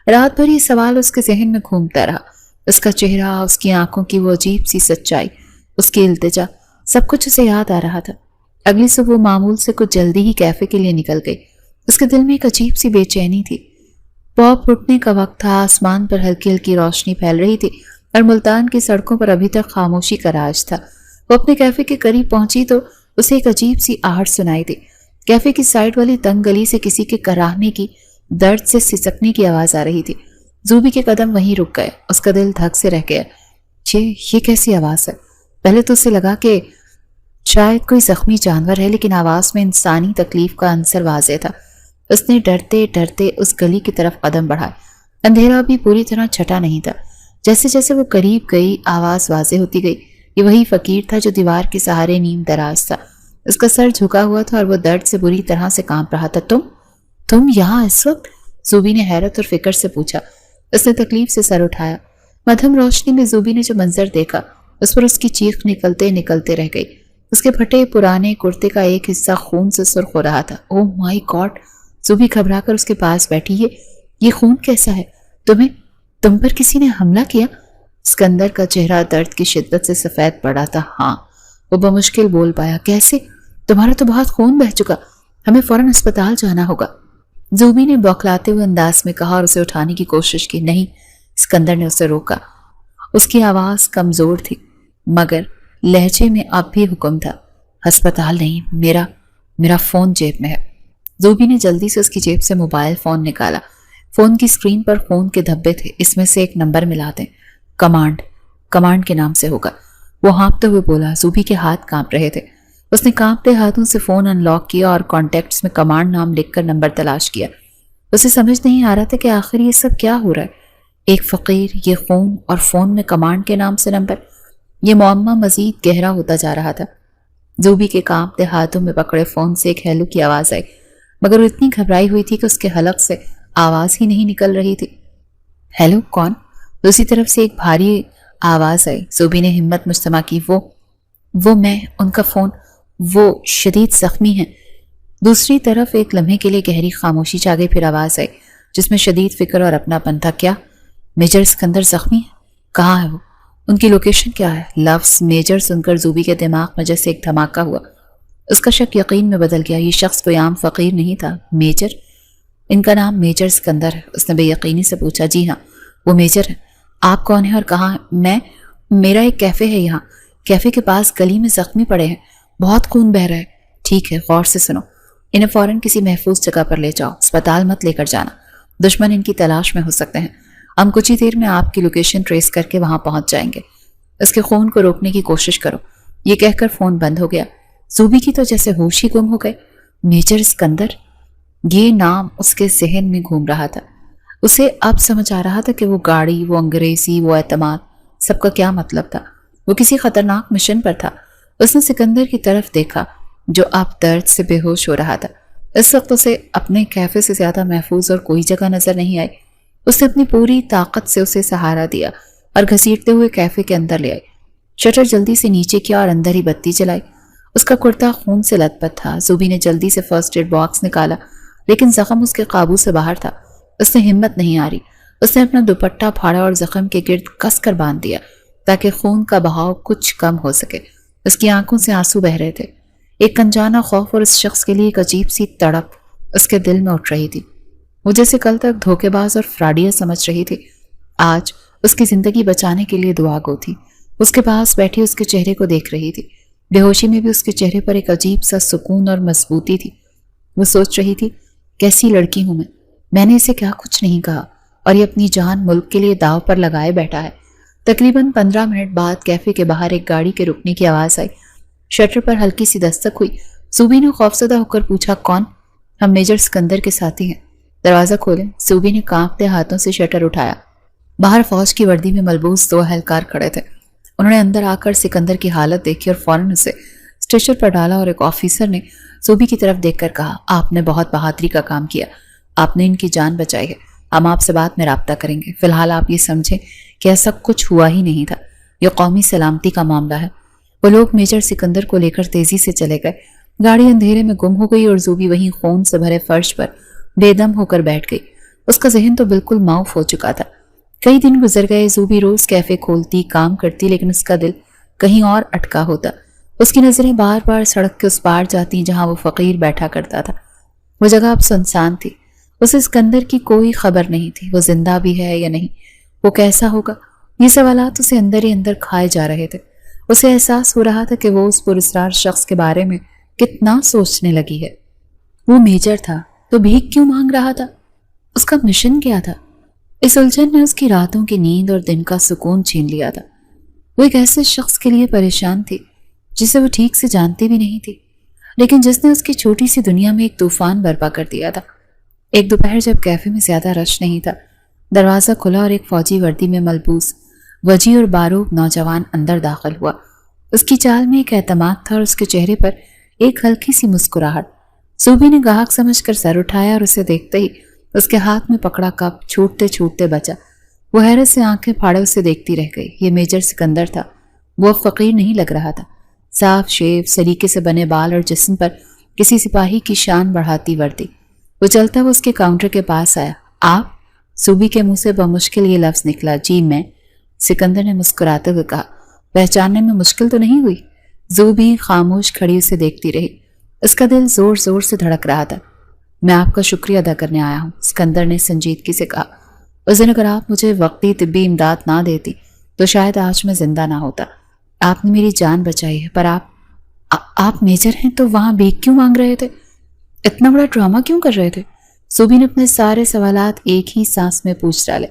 रात भर ये सवाल उसके जहन में घूमता रहा। उसका चेहरा, उसकी आंखों की वो अजीब सी सच्चाई, उसकी इल्तिजा, सब कुछ उसे याद आ रहा था। अगली सुबह वो मामूल से कुछ जल्दी ही कैफे के लिए निकल गई। उसके दिल में एक अजीब सी बेचैनी थी। पॉप उठने का वक्त था, आसमान पर हल्की हल्की रोशनी फैल रही थी और मुल्तान की सड़कों पर अभी तक खामोशी का राज था। वो अपने कैफे के करीब पहुंची तो उसे एक अजीब सी आहट सुनाई दी। कैफे की साइड वाली तंग गली से किसी के कराहने की, दर्द से सिसकने की आवाज आ रही थी। जूबी के कदम वहीं रुक गए। उसका दिल धक से रह गया। ये कैसी आवाज है? पहले तो उसे लगा कि शायद कोई जख्मी जानवर है, लेकिन आवाज में इंसानी तकलीफ का अंसर वाज़ेह था। उसने डरते डरते उस गली की तरफ कदम बढ़ाए। अंधेरा भी पूरी तरह छटा नहीं था। जैसे जैसे वो करीब गई, आवाज वाज़ेह होती गई। ये वही फकीर था जो दीवार के सहारे नीम दराज था। उसका सर झुका हुआ था और वो दर्द से बुरी तरह से कांप रहा था। तुम यहाँ इस वक्त? जूबी ने हैरत और फिक्र से पूछा। उसने तकलीफ से सर उठाया। मध्यम रोशनी में जूबी ने जो मंजर देखा, उस पर उसकी चीख निकलते निकलते रह गई। उसके फटे पुराने कुर्ते का एक हिस्सा खून से सुर्ख हो रहा था। Oh my God! जूबी घबराकर उसके पास बैठी। ये खून कैसा है? तुम पर किसी ने हमला किया? सिकंदर का चेहरा दर्द की शिद्दत से सफेद पड़ा था। हाँ, वो बमुश्किल बोल पाया। कैसे? तुम्हारा तो बहुत खून बह चुका, हमें फौरन अस्पताल जाना होगा। जूबी ने बौखलाते हुए अंदाज में कहा और उसे उठाने की कोशिश की। नहीं, सिकंदर ने उसे रोका। उसकी आवाज कमजोर थी, मगर लहजे में अब भी हुक्म था। अस्पताल नहीं, मेरा फोन जेब में है। जूबी ने जल्दी से उसकी जेब से मोबाइल फोन निकाला। फोन की स्क्रीन पर खून के धब्बे थे। इसमें से एक नंबर मिला दें। कमांड के नाम से होगा। वो हाँफते हुए बोला। जूबी के हाथ कांप रहे थे। उसने कांपते हाथों से फोन अनलॉक किया और कॉन्टैक्ट्स में कमांड नाम लिखकर नंबर तलाश किया। उसे समझ नहीं आ रहा था कि आखिर ये सब क्या हो रहा है। एक फकीर, ये खून, और फोन में कमांड के नाम से नंबर। ये मुअम्मा मजीद गहरा होता जा रहा था। जूबी के कांपते हाथों में पकड़े फोन से एक हेलो की आवाज आई, मगर वो इतनी घबराई हुई थी कि उसके हलक से आवाज ही नहीं निकल रही थी। हेलो, कौन? दूसरी तरफ से एक भारी आवाज आई। जूबी ने हिम्मत मुजतमा की। वो मैं, उनका फोन, वो शदीद जख्मी हैं। दूसरी तरफ एक लम्हे के लिए गहरी खामोशी छा गई। फिर आवाज आई जिसमें शदीद फिक्र और अपनापन था। क्या मेजर सिकंदर जख्मी है? कहाँ है वो? उनकी लोकेशन क्या है? लफ्ज़ मेजर सुनकर जूबी के दिमाग में जैसे एक धमाका हुआ। उसका शक यकीन में बदल गया। ये शख्स कोई आम फकीर नहीं था। मेजर? इनका नाम मेजर सिकंदर है। उसने बेयकीनी से पूछा। जी हाँ, वो मेजर है। आप कौन है और कहाँ है? मेरा एक कैफे है यहाँ। कैफे के पास गली में जख्मी पड़े हैं, बहुत खून बह रहा है। ठीक है, गौर से सुनो। इन्हें फौरन किसी महफूज जगह पर ले जाओ, अस्पताल मत लेकर जाना। दुश्मन इनकी तलाश में हो सकते हैं। हम कुछ ही देर में आपकी लोकेशन ट्रेस करके वहां पहुंच जाएंगे। इसके खून को रोकने की कोशिश करो। ये कहकर फोन बंद हो गया। जूबी की तो जैसे होश ही गुम हो गए। मेजर सिकंदर, ये नाम उसके जहन में घूम रहा था। उसे अब समझ आ रहा था कि वो गाड़ी, वो अंग्रेजी, वो एतमाद, सबका क्या मतलब था। वो किसी खतरनाक मिशन पर था। उसने सिकंदर की तरफ देखा जो अब दर्द से बेहोश हो रहा था। इस वक्त उसे अपने कैफे से ज्यादा महफूज और कोई जगह नजर नहीं आई। उसने अपनी पूरी ताकत से उसे सहारा दिया और घसीटते हुए कैफे के अंदर ले आई। शटर जल्दी से नीचे किया और अंदर ही बत्ती जलाई। उसका कुर्ता खून से लथपथ था। जूबी ने जल्दी से फर्स्ट एड बॉक्स निकाला, लेकिन जख्म उसके काबू से बाहर था। उसने हिम्मत नहीं आ रही। उसने अपना दुपट्टा फाड़ा और जख्म के गिर्द कसकर बांध दिया ताकि खून का बहाव कुछ कम हो सके। उसकी आंखों से आंसू बह रहे थे। एक अनजाना खौफ और उस शख्स के लिए एक अजीब सी तड़प उसके दिल में उठ रही थी। वो जैसे कल तक धोखेबाज और फ्रॉडिया समझ रही थी, आज उसकी जिंदगी बचाने के लिए दुआ गो थी। उसके पास बैठी उसके चेहरे को देख रही थी। बेहोशी में भी उसके चेहरे पर एक अजीब सा सुकून और मजबूती थी। वो सोच रही थी, कैसी लड़की हूं मैंने इसे क्या कुछ नहीं कहा और ये अपनी जान मुल्क के लिए दाव पर लगाए बैठा है। तकरीबन 15 मिनट बाद कैफे के बाहर एक गाड़ी के रुकने की आवाज आई। शटर पर हल्की सी दस्तक हुई सूबी ने खौफजदा होकर पूछा, कौन? हम मेजर सिकंदर के साथी हैं। दरवाज़ा खोलें। सूबी ने कांपते हाथों से शटर उठाया। बाहर फौज की वर्दी में मलबूस 2 एहलकार खड़े थे। उन्होंने अंदर आकर सिकंदर की हालत देखी और फौरन उसे स्ट्रेचर पर डाला और एक ऑफिसर ने सूबी की तरफ देखकर कहा, आपने बहुत बहादुरी का काम किया, आपने इनकी जान बचाई है। हम आपसे बाद में राब्ता करेंगे। फिलहाल आप ये समझें कि ऐसा कुछ हुआ ही नहीं था, यह कौमी सलामती का मामला है। वो लोग मेजर सिकंदर को लेकर तेजी से चले गए। गाड़ी अंधेरे में गुम हो गई और जूबी वहीं खून से भरे फर्श पर बेदम होकर बैठ गई। उसका जहन तो बिल्कुल माऊफ हो चुका था। कई दिन गुजर गए। जूबी रोज कैफे खोलती, काम करती, लेकिन उसका दिल कहीं और अटका होता। उसकी नजरें बार बार सड़क के उस पार जाती जहां वो फकीर बैठा करता था। वो जगह अब सुनसान थी। उसे सिकंदर की कोई खबर नहीं थी। वो जिंदा भी है या नहीं, वो कैसा होगा, ये सवालात उसे अंदर ही अंदर खाए जा रहे थे। उसे एहसास हो रहा था कि वो उस पुरस्कार शख्स के बारे में कितना सोचने लगी है। वो मेजर था तो भीख क्यों मांग रहा था? उसका मिशन क्या था? इस उलझन ने उसकी रातों की नींद और दिन का सुकून छीन लिया था। वो एक ऐसे शख्स के लिए परेशान थी जिसे वो ठीक से जानती भी नहीं थी, लेकिन जिसने उसकी छोटी सी दुनिया में एक तूफान बर्पा कर दिया था। एक दोपहर जब कैफे में ज्यादा रश नहीं था, दरवाजा खुला और एक फौजी वर्दी में मलबूस वजी और बारूद नौजवान अंदर दाखिल हुआ। उसकी चाल में एक एतमाद था और उसके चेहरे पर एक हल्की सी मुस्कुराहट। सूबी ने गाहक समझकर सर उठाया और उसे देखते ही उसके हाथ में पकड़ा कप छूटते छूटते बचा। वो हैरत से आंखें फाड़े उसे देखती रह गई। ये मेजर सिकंदर था। वो अब फकीर नहीं लग रहा था। साफ शेव, सलीके से बने बाल और जिस्म पर किसी सिपाही की शान बढ़ाती वर्दी। वो चलता हुआ उसके काउंटर के पास आया। आप? सूबी के मुंह से बमुश्किल ये लफ्ज निकला। जी मैं। सिकंदर ने मुस्कुराते हुए कहा। पहचानने में मुश्किल तो नहीं हुई? जूबी खामोश खड़ी उसे देखती रही। उसका दिल जोर जोर से धड़क रहा था। मैं आपका शुक्रिया अदा करने आया हूँ, सिकंदर ने संजीदगी से कहा। उस दिन अगर आप मुझे वक्ती तिब्बी इमदाद ना देती तो शायद आज मैं जिंदा ना होता। आपने मेरी जान बचाई है, पर आप मेजर हैं तो वहां भीख क्यों मांग रहे थे? इतना बड़ा ड्रामा क्यों कर रहे थे? सूबी ने अपने सारे सवालात एक ही सांस में पूछ डाले।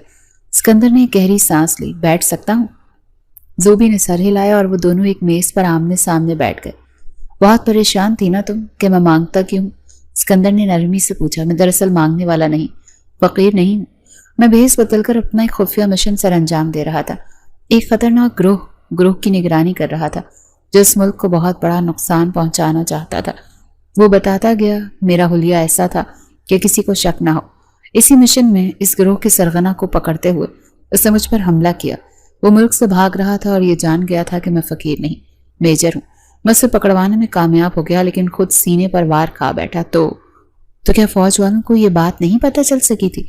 सिकंदर ने गहरी सांस ली। बैठ सकता हूँ? जूबी ने सर हिलाया और वो दोनों एक मेज पर आमने सामने बैठ गए। बहुत परेशान थी ना तुम कि मैं मांगता क्यों? सिकंदर ने नरमी से पूछा। मैं दरअसल मांगने वाला नहीं, फकीर नहीं हूँ। मैं भेस बदलकर अपना एक खुफिया मिशन सर अंजाम दे रहा था। एक खतरनाक ग्रोह की निगरानी कर रहा था जो इस मुल्क को बहुत बड़ा नुकसान पहुंचाना चाहता था। वो बताता गया। मेरा हुलिया ऐसा था कि किसी को शक ना हो। इसी मिशन में इस ग्रोह के सरगना को पकड़ते हुए उसने मुझ पर हमला किया। वो मुल्क से भाग रहा था और ये जान गया था कि मैं फकीर नहीं, मेजर हूँ। मैं उसे पकड़वाने में कामयाब हो गया, लेकिन खुद सीने पर वार खा बैठा। तो क्या फौज वालों को ये बात नहीं पता चल सकी थी?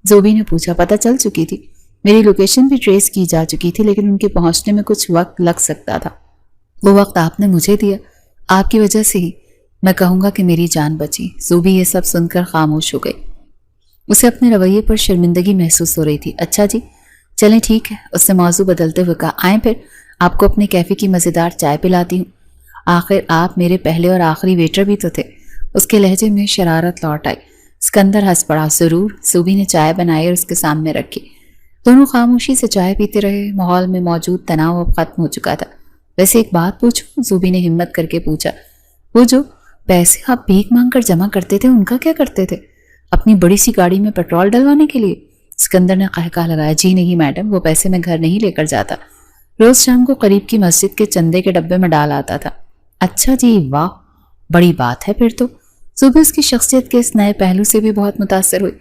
जोबी ने पूछा। पता चल चुकी थी। मेरी लोकेशन भी ट्रेस की जा चुकी थी, लेकिन उनके पहुंचने में कुछ वक्त लग सकता था। वो वक्त आपने मुझे दिया। आपकी वजह से ही मैं कहूंगा कि मेरी जान बची। जोबी ये सब सुनकर खामोश हो गई। उसे अपने रवैये पर शर्मिंदगी महसूस हो रही थी। अच्छा जी, चलें ठीक है, उससे मौजू बदलते हुए कहा। आए फिर, आपको अपने कैफे की मज़ेदार चाय पिलाती हूँ। आखिर आप मेरे पहले और आखिरी वेटर भी तो थे। उसके लहजे में शरारत लौट आई। सिकंदर हंस पड़ा। जरूर। सूबी ने चाय बनाई और उसके सामने रखी। दोनों खामोशी से चाय पीते रहे। माहौल में मौजूद तनाव अब खत्म हो चुका था। वैसे एक बात पूछूं? जूबी ने हिम्मत करके पूछा। वो जो पैसे आप भीख मांग कर जमा करते थे, उनका क्या करते थे? अपनी बड़ी सी गाड़ी में पेट्रोल डलवाने के लिए? सिकंदर ने कहका लगाया। जी नहीं मैडम, वो पैसे मैं घर नहीं लेकर जाता। रोज शाम को करीब की मस्जिद के चंदे के डब्बे में डाल आता था। अच्छा जी, वाह, बड़ी बात है फिर तो। सुबह उसकी शख्सियत के इस नए पहलू से भी बहुत मुतासर हुई।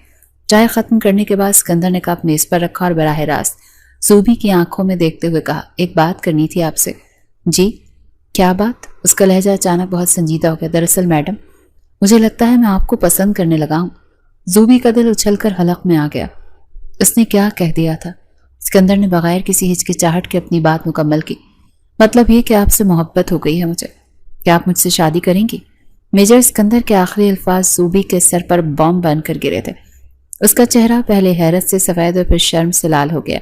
चाय खत्म करने के बाद सिकंदर ने कप मेज पर रखा और बराह रास्त सूबी की आंखों में देखते हुए कहा। एक बात करनी थी आपसे। जी, क्या बात? उसका लहजा अचानक बहुत संजीदा हो गया। दरअसल मैडम, मुझे लगता है मैं आपको पसंद करने लगा हूँ। जूबी का दिल उछलकर हलक में आ गया। उसने क्या कह दिया था? सिकंदर ने बगैर किसी हिचकिचाहट के अपनी बात मुकम्मल की। मतलब ये कि आपसे मोहब्बत हो गई है मुझे। क्या आप मुझसे शादी करेंगी? मेजर सिकंदर के आखिरी अल्फाज सूबी के सर पर बॉम्ब बनकर गिरे थे। उसका चेहरा पहले हैरत से सफ़ेद और फिर शर्म से लाल हो गया।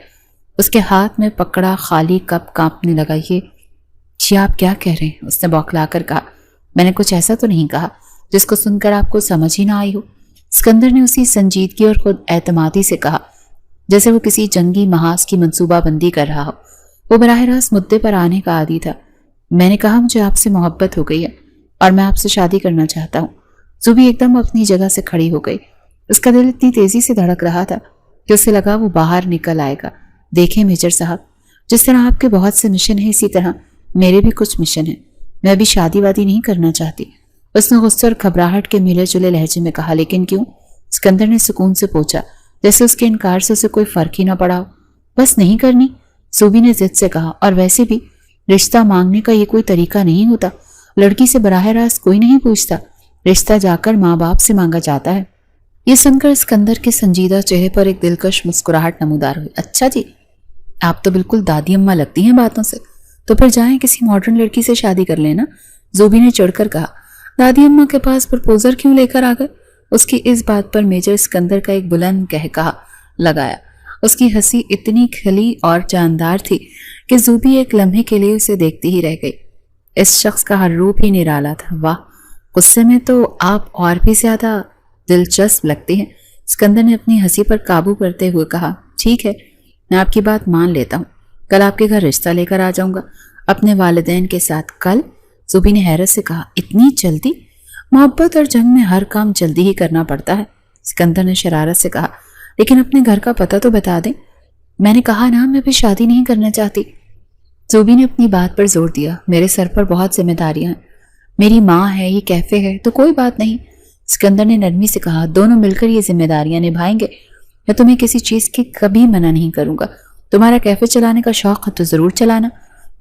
उसके हाथ में पकड़ा खाली कप कांपने लगा। ये आप क्या कह रहे हैं? उसने बौखलाकर कहा। मैंने कुछ ऐसा तो नहीं कहा जिसको सुनकर आपको समझ ही ना आई हो। सिकंदर ने उसी संजीदगी और खुद एतमादी से कहा जैसे वो किसी जंगी महाज की मंसूबाबंदी कर रहा हो। वो बराह रास्त मुद्दे पर आने का आदी था। मैंने कहा मुझे आपसे मोहब्बत हो गई है। اور میں آپ سے شادی کرنا چاہتا ہوں۔ زوبی ایک دم اپنی جگہ سے کھڑی ہو گئی۔ اس کا دل اتنی تیزی سے دھڑک رہا تھا کہ اسے لگا وہ باہر نکل آئے گا۔ دیکھیں میجر صاحب، جس طرح آپ کے بہت سے مشن ہیں، اسی طرح میرے بھی کچھ مشن ہیں۔ میں ابھی شادی وادی نہیں کرنا چاہتی، اس نے غصے اور گھبراہٹ کے ملے جلے لہجے میں کہا۔ لیکن کیوں؟ اسکندر نے سکون سے پوچھا، جیسے اس کے انکار سے اسے کوئی فرق ہی نہ پڑا ہو۔ بس نہیں کرنی، زوبی نے ضد سے کہا، اور ویسے بھی رشتہ مانگنے کا یہ کوئی طریقہ نہیں ہوتا۔ لڑکی سے براہ راست کوئی نہیں پوچھتا، رشتہ جا کر ماں باپ سے مانگا جاتا ہے۔ یہ سن کر اسکندر کے سنجیدہ چہرے پر ایک دلکش مسکراہٹ نمودار ہوئی۔ اچھا جی، آپ تو بالکل دادی اماں لگتی ہیں باتوں سے، تو پھر جائیں کسی ماڈرن لڑکی سے شادی کر لینا، زوبی نے چڑھ کر کہا۔ دادی اماں کے پاس پرپوزر کیوں لے کر آ گئے؟ اس کی اس بات پر میجر اسکندر کا ایک بلند کہا لگایا۔ اس کی ہنسی اتنی کھلی اور جاندار تھی کہ زوبی ایک لمحے کے لیے اسے دیکھتی ہی رہ گئی۔ اس شخص کا ہر روپ ہی نرالا تھا۔ واہ، غصے میں تو آپ اور بھی زیادہ دلچسپ لگتی ہیں، اسکندر نے اپنی ہنسی پر قابو کرتے ہوئے کہا۔ ٹھیک ہے، میں آپ کی بات مان لیتا ہوں، کل آپ کے گھر رشتہ لے کر آ جاؤں گا اپنے والدین کے ساتھ۔ کل؟ زوبی نے حیرت سے کہا، اتنی جلدی؟ محبت اور جنگ میں ہر کام جلدی ہی کرنا پڑتا ہے، اسکندر نے شرارت سے کہا۔ لیکن اپنے گھر کا پتہ تو بتا دیں۔ میں نے کہا نا، میں بھی شادی نہیں کرنا چاہتی، زوبی نے اپنی بات پر زور دیا۔ میرے سر پر بہت ذمہ داریاں ہیں، میری ماں ہے، یہ کیفے ہے، تو کوئی بات نہیں، اسکندر نے نرمی سے کہا۔ دونوں مل کر یہ ذمہ داریاں نبھائیں گے۔ میں تمہیں کسی چیز کی کبھی منع نہیں کروں گا۔ تمہارا کیفے چلانے کا شوق ہے تو ضرور چلانا،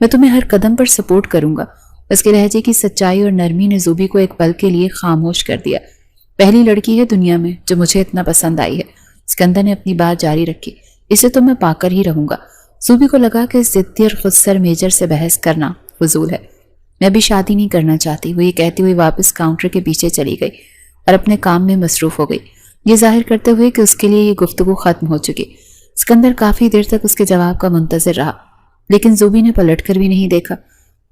میں تمہیں ہر قدم پر سپورٹ کروں گا۔ اس کے لہجے کی سچائی اور نرمی نے زوبی کو ایک پل کے لیے خاموش کر دیا۔ پہلی لڑکی ہے دنیا میں جو مجھے اتنا پسند آئی ہے، اسکندر نے اپنی بات جاری رکھی۔ اسے تو میں پا کر ہی رہوں گا۔ زوبی کو لگا کہ ضدی اور خودسر میجر سے بحث کرنا فضول ہے۔ میں بھی شادی نہیں کرنا چاہتی، وہ یہ کہتی ہوئی واپس کاؤنٹر کے پیچھے چلی گئی اور اپنے کام میں مصروف ہو گئی، یہ ظاہر کرتے ہوئے کہ اس کے لیے یہ گفتگو ختم ہو چکی۔ اسکندر کافی دیر تک اس کے جواب کا منتظر رہا، لیکن زوبی نے پلٹ کر بھی نہیں دیکھا،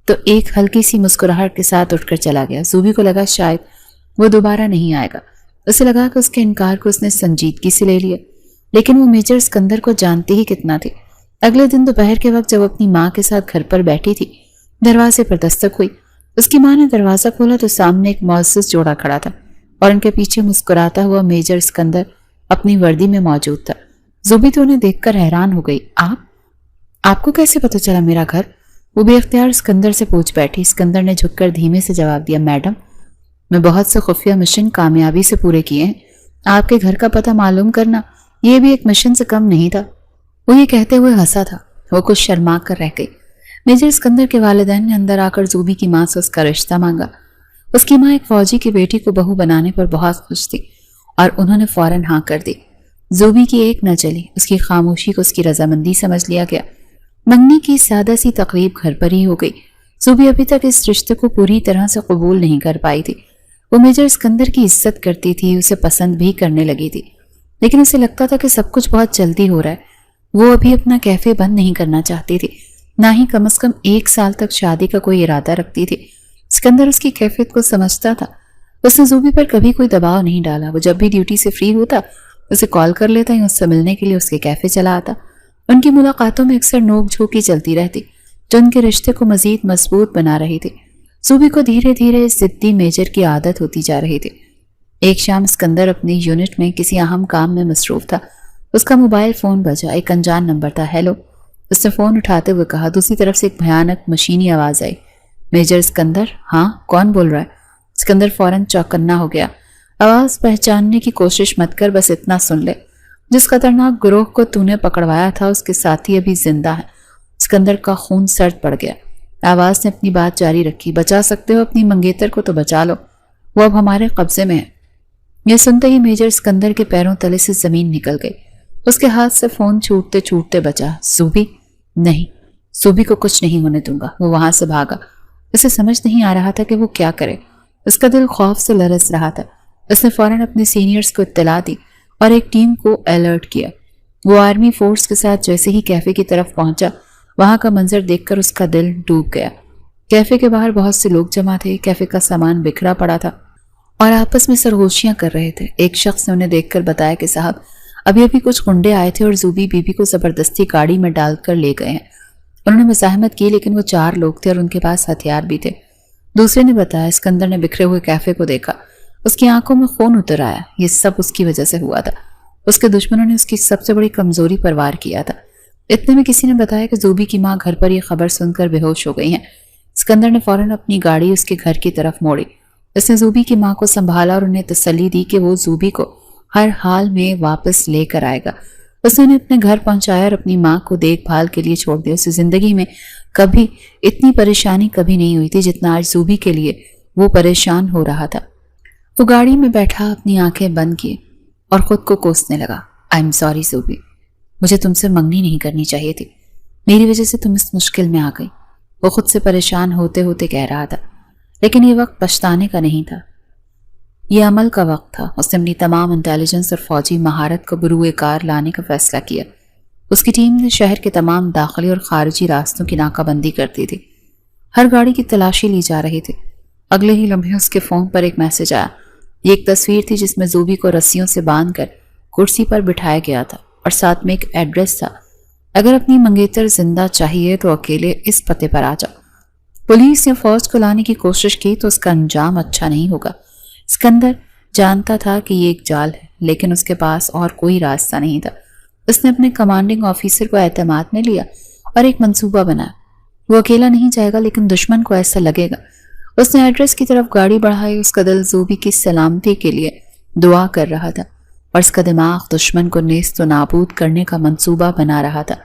تو ایک ہلکی سی مسکراہٹ کے ساتھ اٹھ کر چلا گیا۔ زوبی کو لگا شاید وہ دوبارہ نہیں آئے گا۔ اسے لگا کہ اس کے انکار کو اس نے سنجیدگی سے لے لیا، لیکن وہ میجر اسکندر کو جانتی ہی کتنا تھی۔ اگلے دن دوپہر کے وقت جب اپنی ماں کے ساتھ گھر پر بیٹھی تھی، دروازے پر دستک ہوئی۔ اس کی ماں نے دروازہ کھولا تو سامنے ایک معزز جوڑا کھڑا تھا اور ان کے پیچھے مسکراتا ہوا میجر اسکندر اپنی وردی میں موجود تھا۔ زوبی تو انہیں دیکھ کر حیران ہو گئی۔ آپ کو کیسے پتہ چلا میرا گھر؟ وہ بے اختیار اسکندر سے پوچھ بیٹھی۔ اسکندر نے جھک کر دھیمے سے جواب دیا، میڈم، میں بہت سے خفیہ مشن کامیابی سے پورے کیے ہیں، آپ کے گھر کا پتہ معلوم کرنا یہ بھی ایک مشن سے کم نہیں تھا۔ وہ یہ کہتے ہوئے ہنسا تھا۔ وہ کچھ شرما کر رہ گئی۔ میجر اسکندر کے والدین نے اندر آ کر زوبی کی ماں سے اس کا رشتہ مانگا۔ اس کی ماں ایک فوجی کی بیٹی کو بہو بنانے پر بہت خوش تھی اور انہوں نے فوراً ہاں کر دی۔ زوبی کی ایک نہ چلی، اس کی خاموشی کو اس کی رضامندی سمجھ لیا گیا۔ منگنی کی سادہ سی تقریب گھر پر ہی ہو گئی۔ زوبی ابھی تک اس رشتے کو پوری طرح سے قبول نہیں کر پائی تھی۔ وہ میجر اسکندر کی عزت کرتی تھی، اسے پسند بھی کرنے لگی تھی، لیکن اسے لگتا تھا کہ سب کچھ بہت جلدی ہو رہا ہے۔ وہ ابھی اپنا کیفے بند نہیں کرنا چاہتی تھی، نہ ہی کم از کم 1 سال تک شادی کا کوئی ارادہ رکھتی تھی۔ اسکندر اس کی کیفیت کو سمجھتا تھا۔ اس نے زوبی پر کبھی کوئی دباؤ نہیں ڈالا۔ وہ جب بھی ڈیوٹی سے فری ہوتا اسے کال کر لیتا یا اس سے ملنے کے لیے اس کے کیفے چلا آتا۔ ان کی ملاقاتوں میں اکثر نوک جھوک ہی چلتی رہتی جو ان کے رشتے کو مزید مضبوط بنا رہی تھی۔ زوبی کو دھیرے دھیرے ضدی میجر کی عادت ہوتی جا رہی تھی۔ ایک شام اسکندر اپنی یونٹ میں کسی اہم کام میں مصروف تھا۔ اس کا موبائل فون بجا، ایک انجان نمبر تھا۔ ہیلو، اس نے فون اٹھاتے ہوئے کہا۔ دوسری طرف سے ایک بھیانک مشینی آواز آئی۔ میجر اسکندر؟ ہاں، کون بول رہا ہے؟ اسکندر فوراً چوکنا ہو گیا۔ آواز پہچاننے کی کوشش مت کر، بس اتنا سن لے، جس خطرناک گروہ کو تو نے پکڑوایا تھا اس کے ساتھی ابھی زندہ ہیں۔ اسکندر کا خون سرد پڑ گیا۔ آواز نے اپنی بات جاری رکھی۔ بچا سکتے ہو اپنی منگیتر کو تو بچا لو، وہ اب ہمارے قبضے میں ہے۔ یہ سنتے ہی میجر اسکندر کے پیروں تلے سے زمین نکل گئی۔ اس کے ہاتھ سے فون چھوٹتے چھوٹتے بچا۔ زوبی؟ نہیں، زوبی کو کچھ نہیں ہونے دوں گا۔ وہ وہاں سے بھاگا۔ اسے سمجھ نہیں آ رہا تھا کہ وہ کیا کرے۔ اس کا دل خوف سے لرز رہا تھا۔ اس نے فوراً اپنے سینئرز کو اطلاع دی اور ایک ٹیم کو الرٹ کیا۔ وہ آرمی فورس کے ساتھ جیسے ہی کیفے کی طرف پہنچا، وہاں کا منظر دیکھ کر اس کا دل ڈوب گیا۔ کیفے کے باہر بہت سے لوگ جمع تھے، کیفے کا سامان بکھرا پڑا تھا اور آپس میں سرگوشیاں کر رہے تھے۔ ایک شخص نے انہیں دیکھ کر بتایا کہ صاحب، ابھی کچھ گنڈے آئے تھے اور زوبی بی بی کو زبردستی گاڑی میں ڈال کر لے گئے ہیں۔ انہوں نے مزاحمت کی، لیکن وہ 4 لوگ تھے اور ان کے پاس ہتھیار بھی تھے۔ دوسرے نے بتایا اسکندر نے بکھرے ہوئے کیفے کو دیکھا، اس کی آنکھوں میں خون اتر آیا۔ یہ سب اس کی وجہ سے ہوا تھا، اس کے دشمنوں نے اس کی سب سے بڑی کمزوری پر وار کیا تھا۔ اتنے میں کسی نے بتایا کہ زوبی کی ماں گھر پر یہ خبر سن کر بے ہوش ہو گئی ہیں۔ اسکندر نے فوراً اپنی گاڑی اس کے گھر کی طرف موڑی۔ اس نے زوبی کی ماں کو سنبھالا اور انہیں تسلی دی کہ وہ زوبی کو ہر حال میں واپس لے کر آئے گا۔ اس نے انہیں اپنے گھر پہنچایا اور اپنی ماں کو دیکھ بھال کے لیے چھوڑ دیا۔ اسے زندگی میں کبھی اتنی پریشانی کبھی نہیں ہوئی تھی جتنا آج زوبی کے لیے وہ پریشان ہو رہا تھا۔ وہ گاڑی میں بیٹھا اپنی آنکھیں بند کیے اور خود کو کوسنے لگا۔ آئی ایم سوری زوبی، مجھے تم سے منگنی نہیں کرنی چاہیے تھی، میری وجہ سے تم اس مشکل میں آ گئی۔ وہ خود سے پریشان ہوتے ہوتے کہہ رہا تھا، لیکن یہ وقت پچھتانے کا نہیں تھا، یہ عمل کا وقت تھا۔ اس نے اپنی تمام انٹیلیجنس اور فوجی مہارت کو بروئے کار لانے کا فیصلہ کیا۔ اس کی ٹیم نے شہر کے تمام داخلی اور خارجی راستوں کی ناکہ بندی کر دی تھی۔ ہر گاڑی کی تلاشی لی جا رہی تھی۔ اگلے ہی لمحے اس کے فون پر ایک میسج آیا۔ یہ ایک تصویر تھی جس میں زوبی کو رسیوں سے باندھ کر کرسی پر بٹھایا گیا تھا اور ساتھ میں ایک ایڈریس تھا، اگر اپنی منگیتر زندہ چاہیے تو اکیلے اس پتے پر آ جاؤ۔ پولیس نے فوج کو لانے کی کوشش کی تو اس کا انجام اچھا نہیں ہوگا۔ اسکندر جانتا تھا کہ یہ ایک جال ہے، لیکن اس کے پاس اور کوئی راستہ نہیں تھا۔ اس نے اپنے کمانڈنگ آفیسر کو اعتماد میں لیا اور ایک منصوبہ بنایا۔ وہ اکیلا نہیں جائے گا، لیکن دشمن کو ایسا لگے گا۔ اس نے ایڈریس کی طرف گاڑی بڑھائی۔ اس کا دل زوبی کی سلامتی کے لیے دعا کر رہا تھا اور اس کا دماغ دشمن کو نیست و نابود کرنے کا منصوبہ بنا رہا تھا۔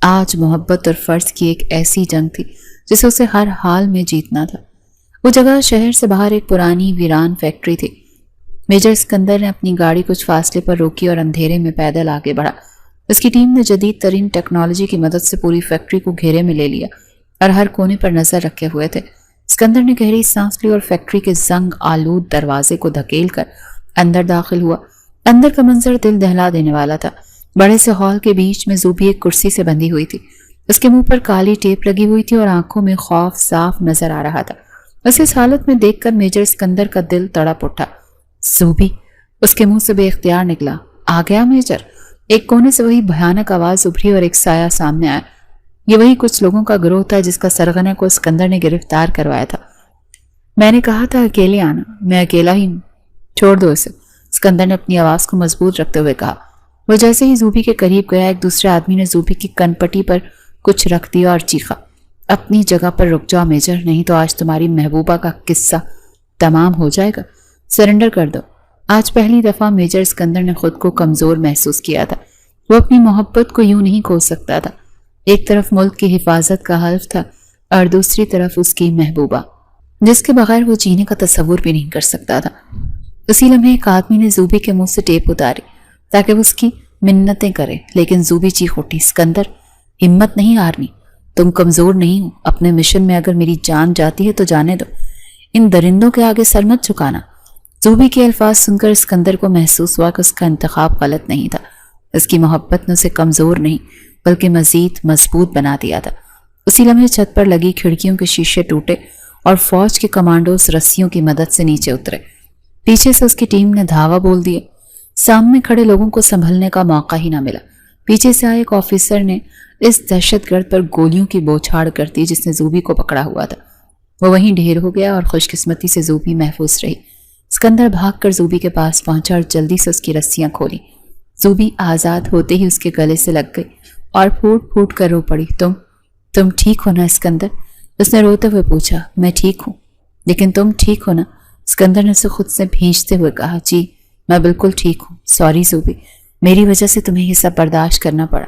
آج محبت اور فرض کی ایک ایسی جنگ تھی جسے اسے ہر حال میں جیتنا تھا۔ وہ جگہ شہر سے باہر ایک پرانی ویران فیکٹری تھی۔ میجر اسکندر نے اپنی گاڑی کچھ فاصلے پر روکی اور اندھیرے میں پیدل آگے بڑھا۔ اس کی ٹیم نے جدید ترین ٹیکنالوجی کی مدد سے پوری فیکٹری کو گھیرے میں لے لیا اور ہر کونے پر نظر رکھے ہوئے تھے۔ اسکندر نے گہری سانس لی اور فیکٹری کے زنگ آلود دروازے کو دھکیل کر اندر داخل ہوا۔ اندر کا منظر دل دہلا دینے والا تھا۔ بڑے سے ہال کے بیچ میں زوبی ایک کرسی سے بندھی ہوئی تھی۔ اس کے منہ پر کالی ٹیپ لگی ہوئی تھی اور آنکھوں میں خوف صاف نظر آ رہا تھا۔ اس حالت میں دیکھ کر میجر اسکندر کا دل تڑپ اٹھا۔ زوبی، اس کے منہ سے بے اختیار نکلا۔ آ گیا میجر؟ ایک کونے سے وہی بھیانک آواز ابھری اور ایک سایہ سامنے آیا۔ یہ وہی کچھ لوگوں کا گروہ تھا جس کا سرغنہ کو اسکندر نے گرفتار کروایا تھا۔ میں نے کہا تھا اکیلے آنا، میں اکیلا ہی ہوں، چھوڑ دو اسے، اسکندر نے اپنی آواز کو مضبوط رکھتے ہوئے کہا۔ وہ جیسے ہی زوبی کے قریب گیا، ایک دوسرے آدمی نے زوبی کی کن پٹی پر کچھ رکھ دیا اور چیخا، اپنی جگہ پر رک جاؤ میجر، نہیں تو آج تمہاری محبوبہ کا قصہ تمام ہو جائے گا، سرنڈر کر دو۔ آج پہلی دفعہ میجر اسکندر نے خود کو کمزور محسوس کیا تھا۔ وہ اپنی محبت کو یوں نہیں کھو سکتا تھا۔ ایک طرف ملک کی حفاظت کا حلف تھا اور دوسری طرف اس کی محبوبہ، جس کے بغیر وہ جینے کا تصور بھی نہیں کر سکتا تھا۔ اسی لمحے ایک آدمی نے زوبی کے منہ سے ٹیپ اتاری تاکہ وہ اس کی منتیں کرے، لیکن زوبی چیخ اٹھی، اسکندر، ہمت نہیں ہارنی، تم کمزور نہیں ہو، اپنے مشن میں اگر میری جان جاتی ہے تو جانے دو، ان درندوں کے آگے سر مت جھکانا۔ زوبی کے الفاظ سن کر اسکندر کو محسوس ہوا کہ اس کا انتخاب غلط نہیں تھا۔ اس کی محبت نے اسے کمزور نہیں بلکہ مزید مضبوط بنا دیا تھا۔ اسی لمحے چھت پر لگی کھڑکیوں کے شیشے ٹوٹے اور فوج کے کمانڈوز رسیوں کی مدد سے نیچے اترے۔ پیچھے سے اس کی ٹیم نے دھاوا بول دیا۔ سامنے کھڑے لوگوں کو سنبھلنے کا موقع ہی نہ ملا۔ پیچھے سے آئے ایک آفیسر نے اس دہشت گرد پر گولیوں کی بوچھاڑ کر دی جس نے زوبی کو پکڑا ہوا تھا۔ وہ وہیں ڈھیر ہو گیا اور خوش قسمتی سے زوبی محفوظ رہی۔ اسکندر بھاگ کر زوبی کے پاس پہنچا اور جلدی سے اس کی رسیاں کھولی۔ زوبی آزاد ہوتے ہی اس کے گلے سے لگ گئی اور پھوٹ پھوٹ کر رو پڑی۔ تم ٹھیک ہو نا اسکندر؟ اس نے روتے ہوئے پوچھا۔ میں ٹھیک ہوں، لیکن تم ٹھیک ہو نا؟ اسکندر نے اسے خود سے بھینچتے ہوئے کہا، جی میں بالکل ٹھیک ہوں، سوری زوبی، میری وجہ سے تمہیں یہ سب برداشت کرنا پڑا۔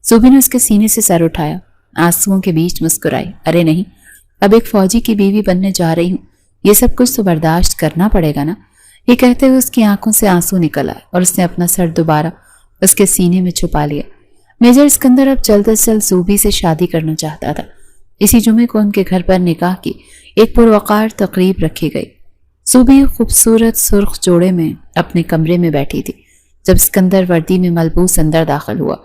زوبی نے اس کے سینے سے سر اٹھایا، آنسوؤں کے بیچ مسکرائی، ارے نہیں، اب ایک فوجی کی بیوی بننے جا رہی ہوں، یہ سب کچھ تو برداشت کرنا پڑے گا نا۔ یہ کہتے ہوئے اس کی آنکھوں سے آنسو نکل آئے اور اس نے اپنا سر دوبارہ اس کے سینے میں چھپا لیا۔ میجر اسکندر اب جلد از جلد زوبی سے شادی کرنا چاہتا تھا۔ اسی جمعے کو ان کے گھر پر نکاح کی ایک پروقار تقریب رکھی گئی۔ زوبی خوبصورت سرخ جوڑے میں اپنے کمرے میں بیٹھی تھی جب اسکندر وردی میں ملبوس اندر داخل ہوا۔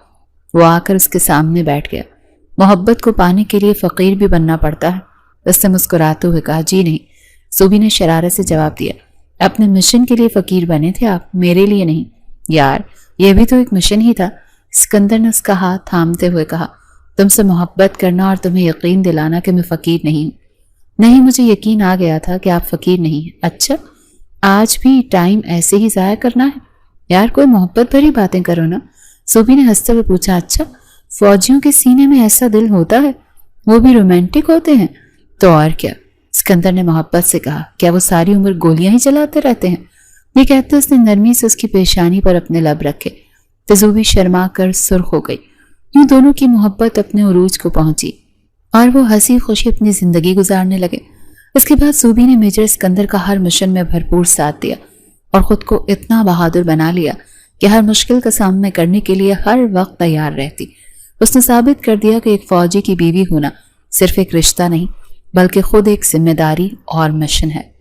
وہ آ کر اس کے سامنے بیٹھ گیا۔ محبت کو پانے کے لیے فقیر بھی بننا پڑتا ہے، اس نے مسکراتے ہوئے کہا۔ جی نہیں، زوبی نے شرارت سے جواب دیا، اپنے مشن کے لیے فقیر بنے تھے آپ، میرے لیے نہیں۔ یار یہ بھی تو ایک مشن ہی تھا، اسکندر نے اس کا ہاتھ تھامتے ہوئے کہا۔ تم سے محبت کرنا اور تمہیں یقین دلانا کہ میں فقیر نہیں ہوں۔ نہیں، مجھے یقین آ گیا تھا کہ آپ فقیر نہیں ہیں۔ اچھا، آج بھی ٹائم ایسے ہی ضائع کرنا ہے؟ یار کوئی محبت بھری باتیں کرو نا۔ زوبی نے ہنستے ہوئے پوچھا، اچھا فوجیوں کے سینے میں ایسا دل ہوتا ہے؟ وہ بھی رومانٹک ہوتے ہیں؟ تو اور کیا، اسکندر نے محبت سے کہا۔ کیا وہ ساری عمر گولیاں ہی چلاتے رہتے ہیں؟ یہ کہتے اس نے نرمی سے اس کی پیشانی پر اپنے لب رکھے تو زوبی شرما کر سرخ ہو گئی۔ یوں دونوں کی محبت اپنے عروج کو پہنچی اور وہ ہنسی خوشی اپنی زندگی گزارنے لگے۔ اس کے بعد زوبی نے میجر اسکندر کا ہر مشن میں بھرپور ساتھ دیا اور خود کو اتنا بہادر بنا لیا کہ ہر مشکل کا سامنا کرنے کے لیے ہر وقت تیار رہتی۔ اس نے ثابت کر دیا کہ ایک فوجی کی بیوی ہونا صرف ایک رشتہ نہیں بلکہ خود ایک ذمہ داری اور مشن ہے۔